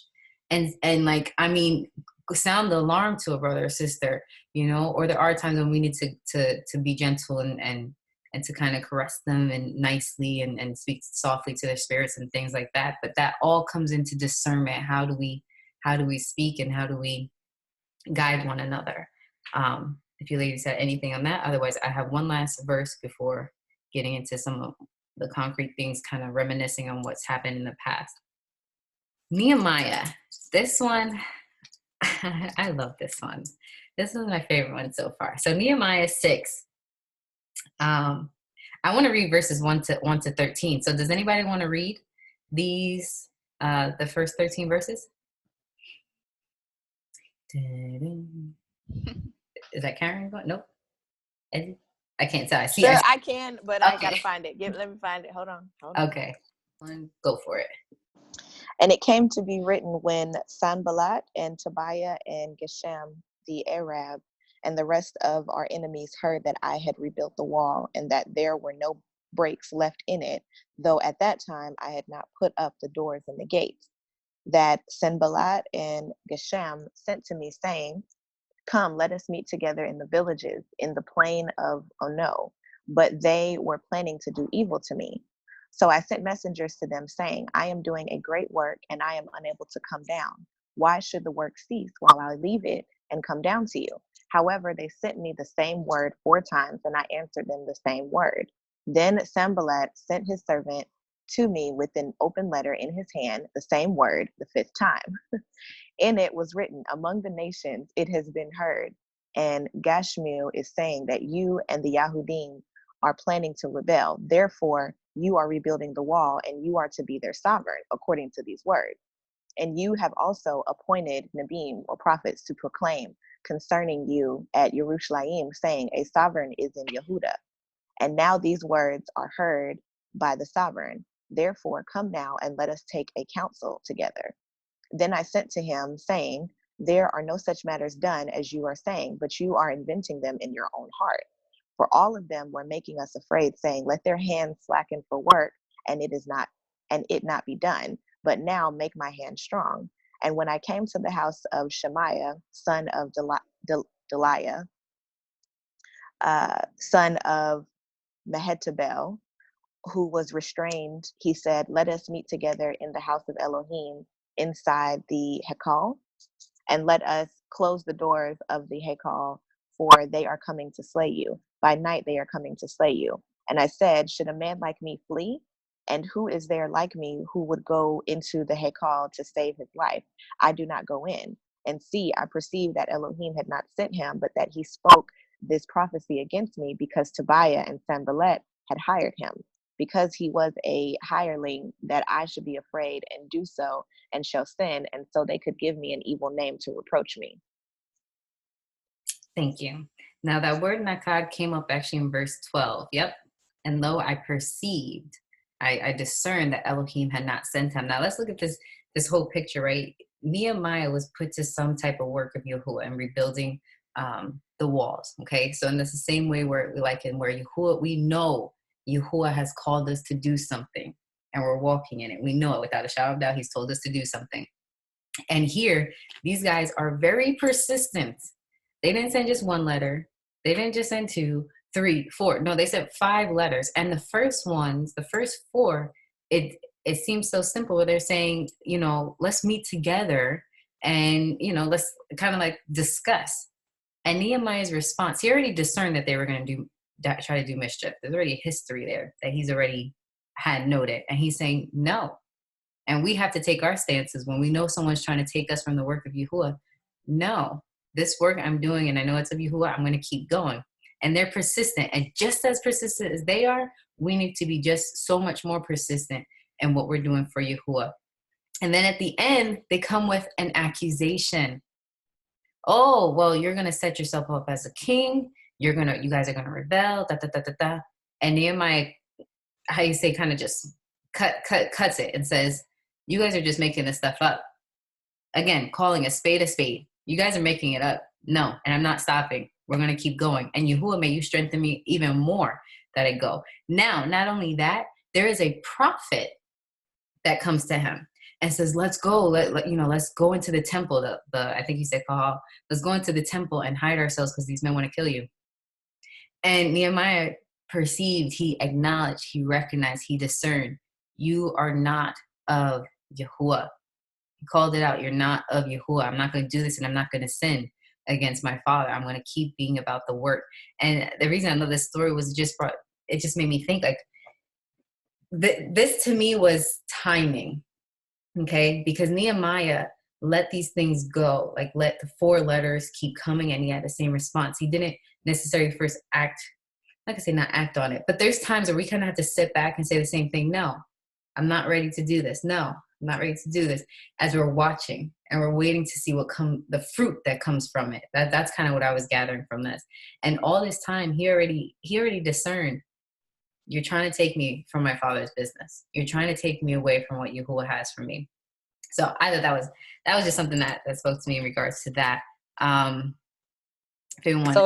and like, I mean, sound the alarm to a brother or sister, you know, or there are times when we need to be gentle and to kind of caress them and nicely and speak softly to their spirits and things like that. But that all comes into discernment. How do we speak, and how do we guide one another? If you ladies had anything on that, otherwise I have one last verse before getting into some of the concrete things, kind of reminiscing on what's happened in the past. Nehemiah, this one, I love this one. This is my favorite one so far. So Nehemiah 6. I want to read verses 1 to 13. So does anybody want to read these, the first 13 verses? Is that Karen? Nope. Eddie? I can't tell. Sure, I can, but okay. I gotta find it. Let me find it. Hold on. Okay. Go for it. And it came to be written when Sanballat and Tobiah and Geshem the Arab and the rest of our enemies heard that I had rebuilt the wall and that there were no breaks left in it, though at that time I had not put up the doors and the gates, that Sanballat and Geshem sent to me, saying, "Come, let us meet together in the villages in the plain of Ono." But they were planning to do evil to me. So I sent messengers to them, saying, "I am doing a great work, and I am unable to come down. Why should the work cease while I leave it and come down to you?" However, they sent me the same word 4 times, and I answered them the same word. Then Sanballat sent his servant to me with an open letter in his hand, the same word, the 5th time. In it was written, "Among the nations it has been heard, and Gashmu is saying that you and the Yahudim are planning to rebel. Therefore, you are rebuilding the wall, and you are to be their sovereign, according to these words. And you have also appointed Nabim, or prophets, to proclaim concerning you at Jerusalem, saying, a sovereign is in Yehuda. And now these words are heard by the sovereign. Therefore, come now and let us take a counsel together." Then I sent to him, saying, "There are no such matters done as you are saying, but you are inventing them in your own heart. For all of them were making us afraid, saying, let their hands slacken for work, and it not be done. But now make my hand strong." And when I came to the house of Shemaiah, son of Deliah, son of Mehetabel, who was restrained, he said, "Let us meet together in the house of Elohim inside the Hekal, and let us close the doors of the Hekal, for they are coming to slay you. By night they are coming to slay you." And I said, "Should a man like me flee? And who is there like me who would go into the Hekal to save his life? I do not go in." And see, I perceived that Elohim had not sent him, but that he spoke this prophecy against me, because Tobiah and Sanballat had hired him, because he was a hireling, that I should be afraid and do so, and shall sin, and so they could give me an evil name to reproach me. Thank you. Now that word nakad came up actually in verse 12. Yep. And lo, I perceived, I discerned that Elohim had not sent him. Now let's look at this whole picture, right? Nehemiah was put to some type of work of Yahuwah and rebuilding the walls. Okay. So, and that's the same way where Yahuwah, we know Yahuwah has called us to do something and we're walking in it. We know it without a shadow of doubt. He's told us to do something. And here, these guys are very persistent. They didn't send just one letter. They didn't just send 2, 3, 4. No, they sent 5 letters. And the first 4, it seems so simple where they're saying, let's meet together and, let's kind of like discuss. And Nehemiah's response, he already discerned that they were going to try to do mischief. There's already a history there that he's already had noted. And he's saying no. And we have to take our stances when we know someone's trying to take us from the work of Yahuwah. No, this work I'm doing, and I know it's of Yahuwah, I'm going to keep going. And they're persistent. And just as persistent as they are, we need to be just so much more persistent in what we're doing for Yahuwah. And then at the end, they come with an accusation. Oh, well, you're going to set yourself up as a king. You guys are going to rebel, da, da, da, da, da. And Nehemiah, how you say, kind of just cuts it and says, you guys are just making this stuff up. Again, calling a spade a spade. You guys are making it up. No, and I'm not stopping. We're going to keep going. And Yahuwah, may you strengthen me even more that I go. Now, not only that, there is a prophet that comes to him and says, let's go. Let's go into the temple. I think you said, Kahal, let's go into the temple and hide ourselves because these men want to kill you. And Nehemiah perceived, he acknowledged, he recognized, he discerned, you are not of Yahuwah. He called it out. You're not of Yahuwah. I'm not going to do this, and I'm not going to sin against my father. I'm going to keep being about the work. And the reason I love this story was it just made me think, like, this to me was timing, okay? Because Nehemiah let these things go, like let the 4 letters keep coming, and he had the same response. He didn't necessarily first act, like I say, not act on it, but there's times where we kind of have to sit back and say the same thing. No, I'm not ready to do this. No, I'm not ready to do this, as we're watching and we're waiting to see the fruit that comes from it. That's kind of what I was gathering from this. And all this time, he already discerned, you're trying to take me from my father's business. You're trying to take me away from what Yahuwah has for me. So I thought that was just something that spoke to me in regards to that. So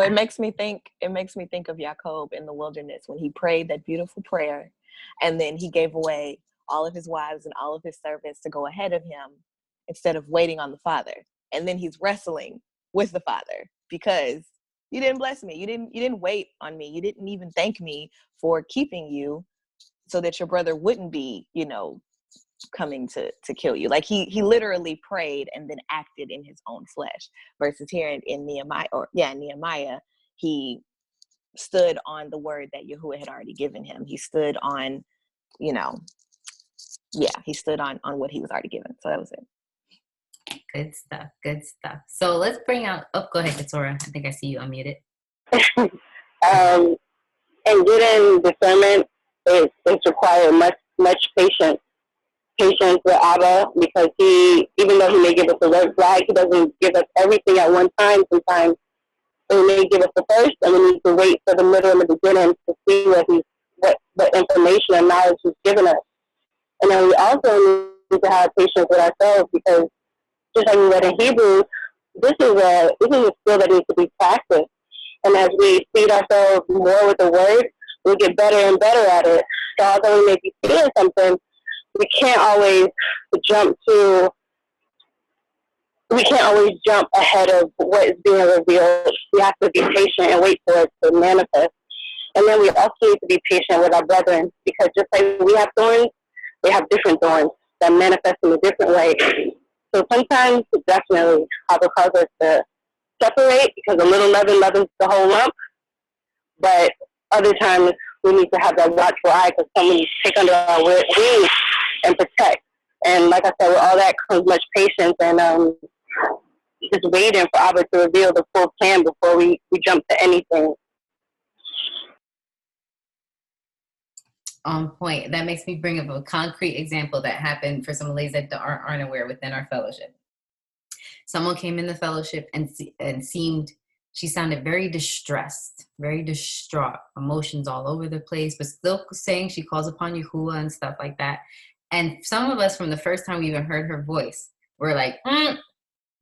it makes me think of Jacob in the wilderness when he prayed that beautiful prayer, and then he gave away all of his wives and all of his servants to go ahead of him instead of waiting on the Father. And then he's wrestling with the Father because you didn't bless me. You didn't wait on me. You didn't even thank me for keeping you so that your brother wouldn't be, coming to kill you. Like he literally prayed and then acted in his own flesh, versus here in Nehemiah, he stood on the word that Yahuwah had already given him. He stood on, he stood on what he was already given. So that was it. Good stuff. So let's bring out, go ahead, Keturah. I think I see you unmuted. And getting discernment is required much patience with Abba, because he, even though he may give us a red flag, he doesn't give us everything at one time. Sometimes he may give us the first, and we need to wait for the middle and the beginning to see what information and knowledge he's given us. And then we also need to have patience with ourselves, because just like we read in Hebrews, this is a skill that needs to be practiced. And as we feed ourselves more with the word, we'll get better and better at it. So although we may be feeling something, we can't always jump ahead of what is being revealed. We have to be patient and wait for it to manifest. And then we also need to be patient with our brethren, because just like we have thorns, they have different thorns that manifest in a different way. So sometimes, definitely, Abba calls us to separate, because a little leaven leavens the whole lump. But other times, we need to have that watchful eye, because someone needs to take under our wings and protect. And like I said, with all that comes much patience and just waiting for Abba to reveal the full plan before we jump to anything. On point. That makes me bring up a concrete example that happened for some ladies that aren't aware within our fellowship. Someone came in the fellowship and she sounded very distressed, very distraught, emotions all over the place, but still saying she calls upon Yahuwah and stuff like that. And some of us, from the first time we even heard her voice, were like,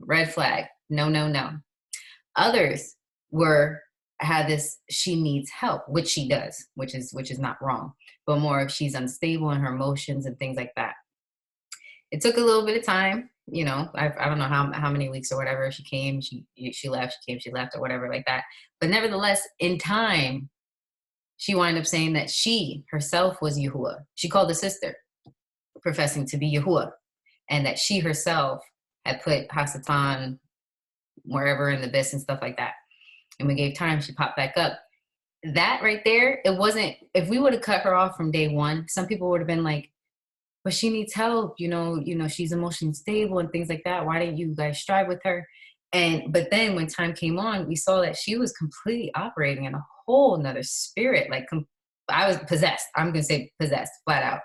red flag, no. Others were had this, she needs help, which she does, which is not wrong, but more if she's unstable in her emotions and things like that. It took a little bit of time, you know. I don't know how many weeks or whatever. She came, she left, she came, she left, or whatever like that. But nevertheless, in time, she wound up saying that she herself was Yahuwah. She called a sister, professing to be Yahuwah, and that she herself had put Hasatan wherever in the abyss and stuff like that. And we gave time, she popped back up. That right there, it wasn't, if we would have cut her off from day one, some people would have been like, but she needs help, you know, she's emotionally stable and things like that. Why didn't you guys strive with her? But then when time came on, we saw that she was completely operating in a whole nother spirit. Like I was possessed. I'm going to say possessed, flat out.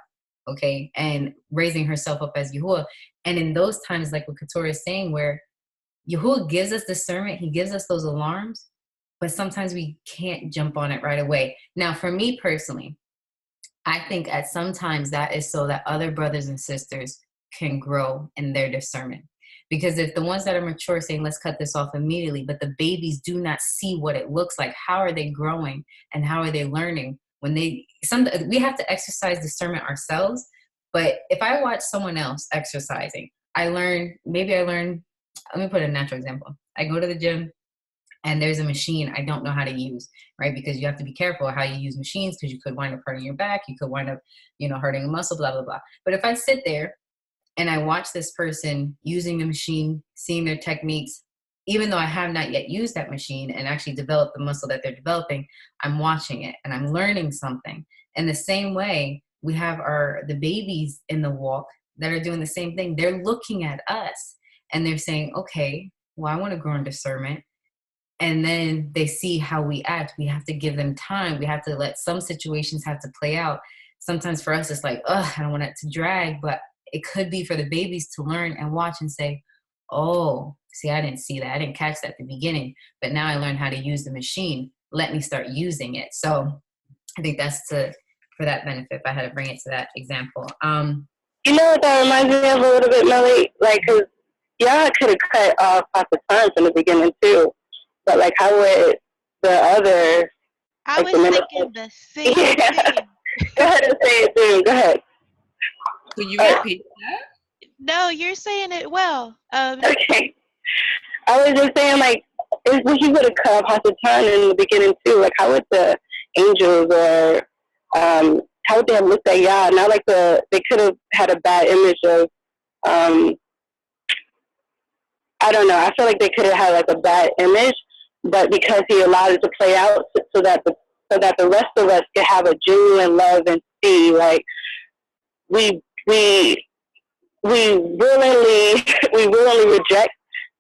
Okay. And raising herself up as Yahuwah. And in those times, like what Keturah is saying, where Yahuwah gives us discernment, he gives us those alarms, but sometimes we can't jump on it right away. Now, for me personally, I think at sometimes that is so that other brothers and sisters can grow in their discernment. Because if the ones that are mature saying, let's cut this off immediately, but the babies do not see what it looks like, how are they growing and how are they learning? When we have to exercise discernment ourselves. But if I watch someone else exercising, let me put a natural example. I go to the gym, and there's a machine I don't know how to use, right? Because you have to be careful how you use machines, because you could wind up hurting your back. You could wind up, hurting a muscle, blah, blah, blah. But if I sit there and I watch this person using the machine, seeing their techniques, even though I have not yet used that machine and actually developed the muscle that they're developing, I'm watching it and I'm learning something. In the same way, we have the babies in the walk that are doing the same thing. They're looking at us and they're saying, okay, well, I want to grow in discernment. And then they see how we act. We have to give them time. We have to let some situations have to play out. Sometimes for us, it's like, I don't want it to drag, but it could be for the babies to learn and watch and say, oh, see, I didn't see that. I didn't catch that at the beginning, but now I learned how to use the machine. Let me start using it. So I think that's for that benefit, if I had to bring it to that example. You know what that reminds me of a little bit, Melly? Like, cause y'all could have cut off the times in the beginning too. But like, how would the other? I was thinking the same thing. Go ahead and say it, dude. Go ahead. Could you repeat that? No, you're saying it well. Okay. I was just saying, like, if he would have cut off Hasatan in the beginning too, like, how would the angels or how would they have looked at Yah? Not like they could have had a bad image of I don't know. I feel like they could have had like a bad image, but because he allowed it to play out, so that the rest of us could have a genuine love and see, like we willingly reject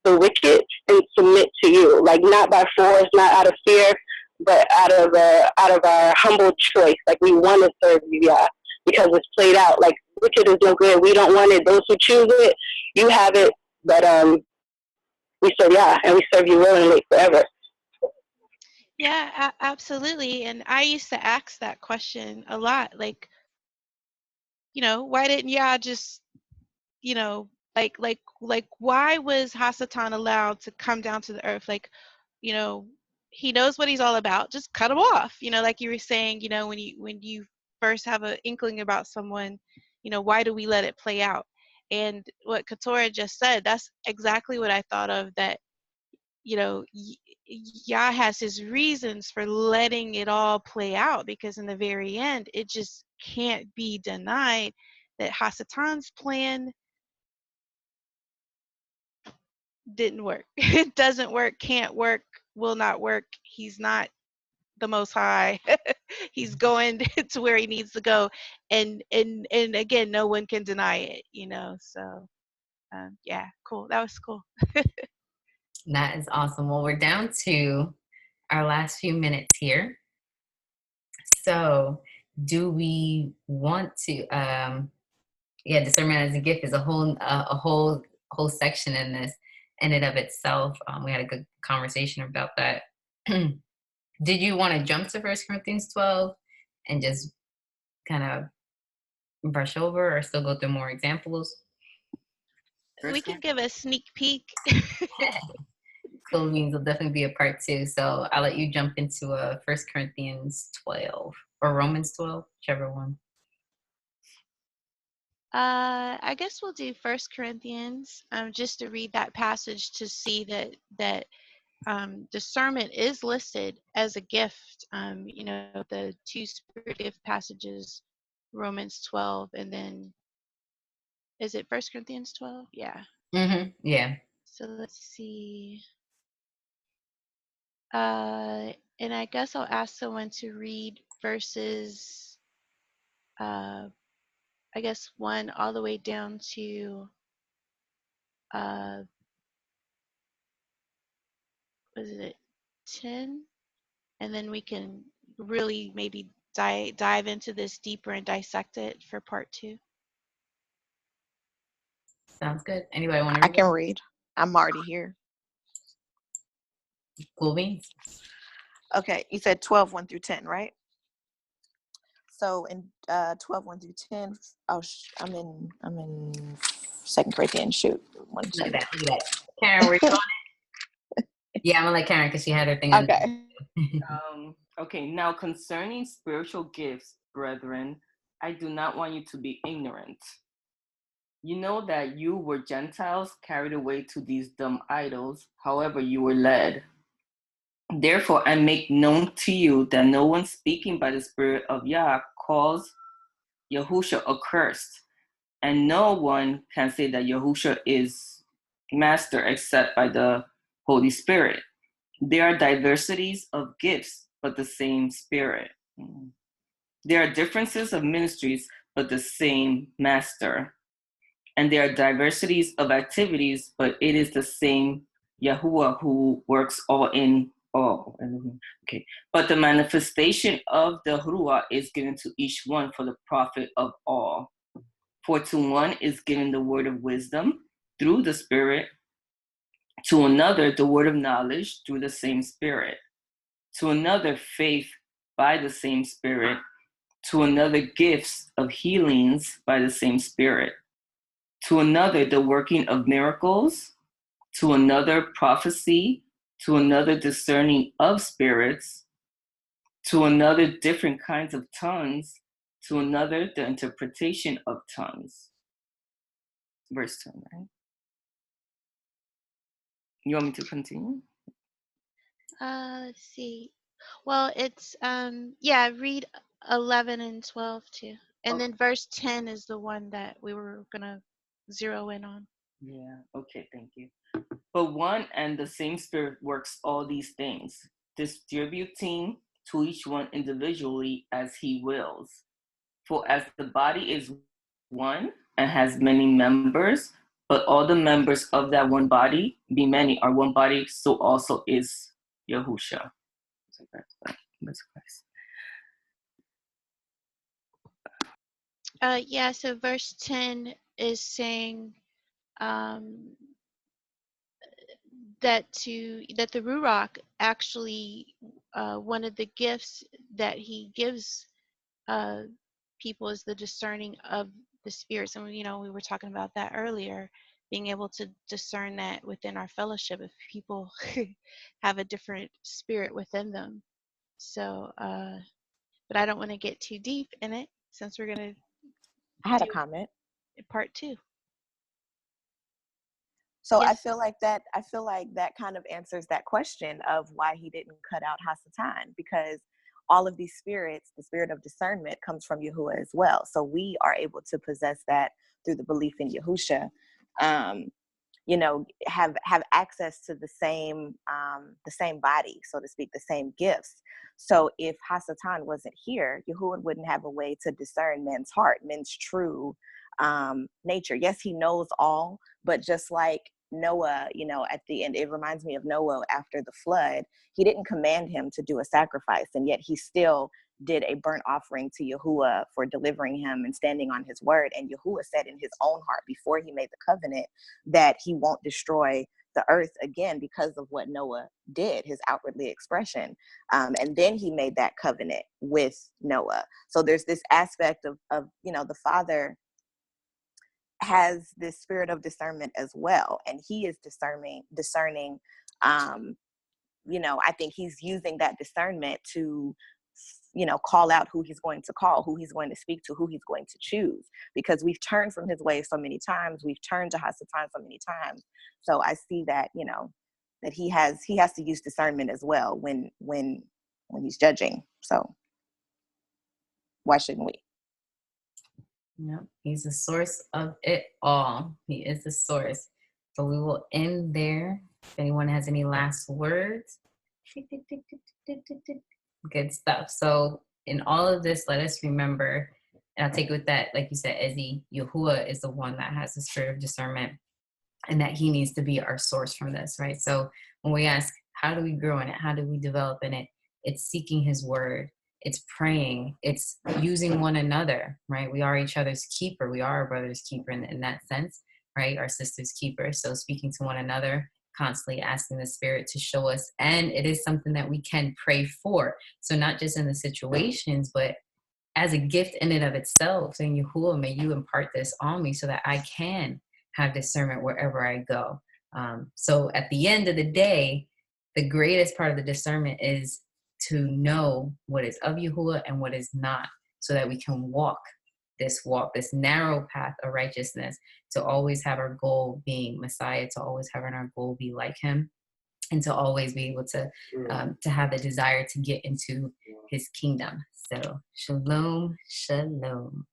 the wicked and submit to you, like not by force, not out of fear, but out of our humble choice. Like we want to serve you, yeah, because it's played out. Like wicked is no good. We don't want it. Those who choose it, you have it, but we serve yeah, and we serve you willingly forever. Yeah, absolutely. And I used to ask that question a lot, like, why didn't y'all just, like why was Hasatan allowed to come down to the earth? Like, he knows what he's all about. Just cut him off. Like you were saying, when you first have an inkling about someone, why do we let it play out? And what Keturah just said, that's exactly what I thought of, that Yah has his reasons for letting it all play out, because in the very end, it just can't be denied that Hasatan's plan didn't work. It doesn't work, can't work, will not work. He's not the Most High. He's going to where he needs to go, and again, no one can deny it. So yeah, cool. That was cool. That is awesome. Well, we're down to our last few minutes here. So do we want to, discernment as a gift is a whole section in this in and of itself. We had a good conversation about that. Did you want to jump to 1 Corinthians 12 and just kind of brush over, or still go through more examples? We can give a sneak peek. Cool beans will definitely be a part 2. So I'll let you jump into 1 Corinthians 12 or Romans 12, whichever one. I guess we'll do First Corinthians, just to read that passage to see that discernment is listed as a gift. The 2 spirit gift passages, Romans 12, and then is it First Corinthians 12? Yeah. Yeah. So let's see. And I guess I'll ask someone to read verses, I guess 1 all the way down to, was it 10? And then we can really maybe dive into this deeper and dissect it for part 2. Sounds good. Anybody want to I read? can read. I'm already here. Cool beans. Okay, you said 12, 1 through 10, right? So in 12, 1 through 10, I'm in 2 Corinthians. Shoot. Look at that. Karen, were you on it? Yeah, I'm gonna let Karen because she had her thing on. Okay. Okay, now concerning spiritual gifts, brethren, I do not want you to be ignorant. You know that you were Gentiles carried away to these dumb idols, however you were led. Therefore, I make known to you that no one speaking by the Spirit of Yah calls Yahusha accursed, and no one can say that Yahusha is master except by the Holy Spirit. There are diversities of gifts, but the same Spirit. There are differences of ministries, but the same master. And there are diversities of activities, but it is the same Yahuwah who works all in all. Okay. But the manifestation of the Ruah is given to each one for the profit of all. For to one is given the word of wisdom through the Spirit, to another the word of knowledge through the same Spirit, to another faith by the same Spirit, to another gifts of healings by the same Spirit, to another the working of miracles, to another prophecy, to another discerning of spirits, to another different kinds of tongues, to another the interpretation of tongues. Verse 10, right? You want me to continue? Let's see. Well, it's read 11 and 12 too. And then verse 10 is the one that we were going to zero in on. Yeah, okay, thank you. But one and the same Spirit works all these things, distributing to each one individually as he wills. For as the body is one and has many members, but all the members of that one body, be many, are one body, so also is Yahusha. So verse 10 is saying that the Ruach actually, one of the gifts that he gives people is the discerning of the spirits. And we were talking about that earlier, being able to discern that within our fellowship if people have a different spirit within them. So but I don't want to get too deep in it since we're going to I had a comment. Part 2. So Yes. I feel like that kind of answers that question of why he didn't cut out Hasatan, because all of these spirits, the spirit of discernment comes from Yahuwah as well. So we are able to possess that through the belief in Yahusha, have access to the same body, so to speak, the same gifts. So if Hasatan wasn't here, Yahuwah wouldn't have a way to discern men's heart, men's true nature. Yes, he knows all, but just like Noah, at the end, it reminds me of Noah after the flood. He didn't command him to do a sacrifice, and yet he still did a burnt offering to Yahuwah for delivering him and standing on his word. And Yahuwah said in his own heart before he made the covenant that he won't destroy the earth again because of what Noah did, his outwardly expression. And then he made that covenant with Noah. So there's this aspect of the Father has this spirit of discernment as well, and he is discerning I think he's using that discernment to, call out who he's going to call, who he's going to speak to, who he's going to choose, because we've turned from his ways so many times. We've turned to Hasatan so many times. So I see that, that he has to use discernment as well when he's judging. So why shouldn't we? No, he's the source of it all. He is the source. So we will end there. If anyone has any last words. Good stuff. So in all of this, let us remember, and I'll take it with that, like you said, Ezzy, Yahuwah is the one that has the spirit of discernment, and that he needs to be our source from this, right? So when we ask, how do we grow in it? How do we develop in it? It's seeking his word. It's praying. It's using one another, right? We are each other's keeper. We are our brother's keeper in that sense, right? Our sister's keeper. So speaking to one another, constantly asking the spirit to show us. And it is something that we can pray for. So not just in the situations, but as a gift in and of itself, saying, Yahuwah, may you impart this on me so that I can have discernment wherever I go. So at the end of the day, the greatest part of the discernment is to know what is of Yahuwah and what is not, so that we can walk, this narrow path of righteousness, to always have our goal being Messiah, to always have our goal be like him, and to always be able to have the desire to get into his kingdom. So shalom, shalom.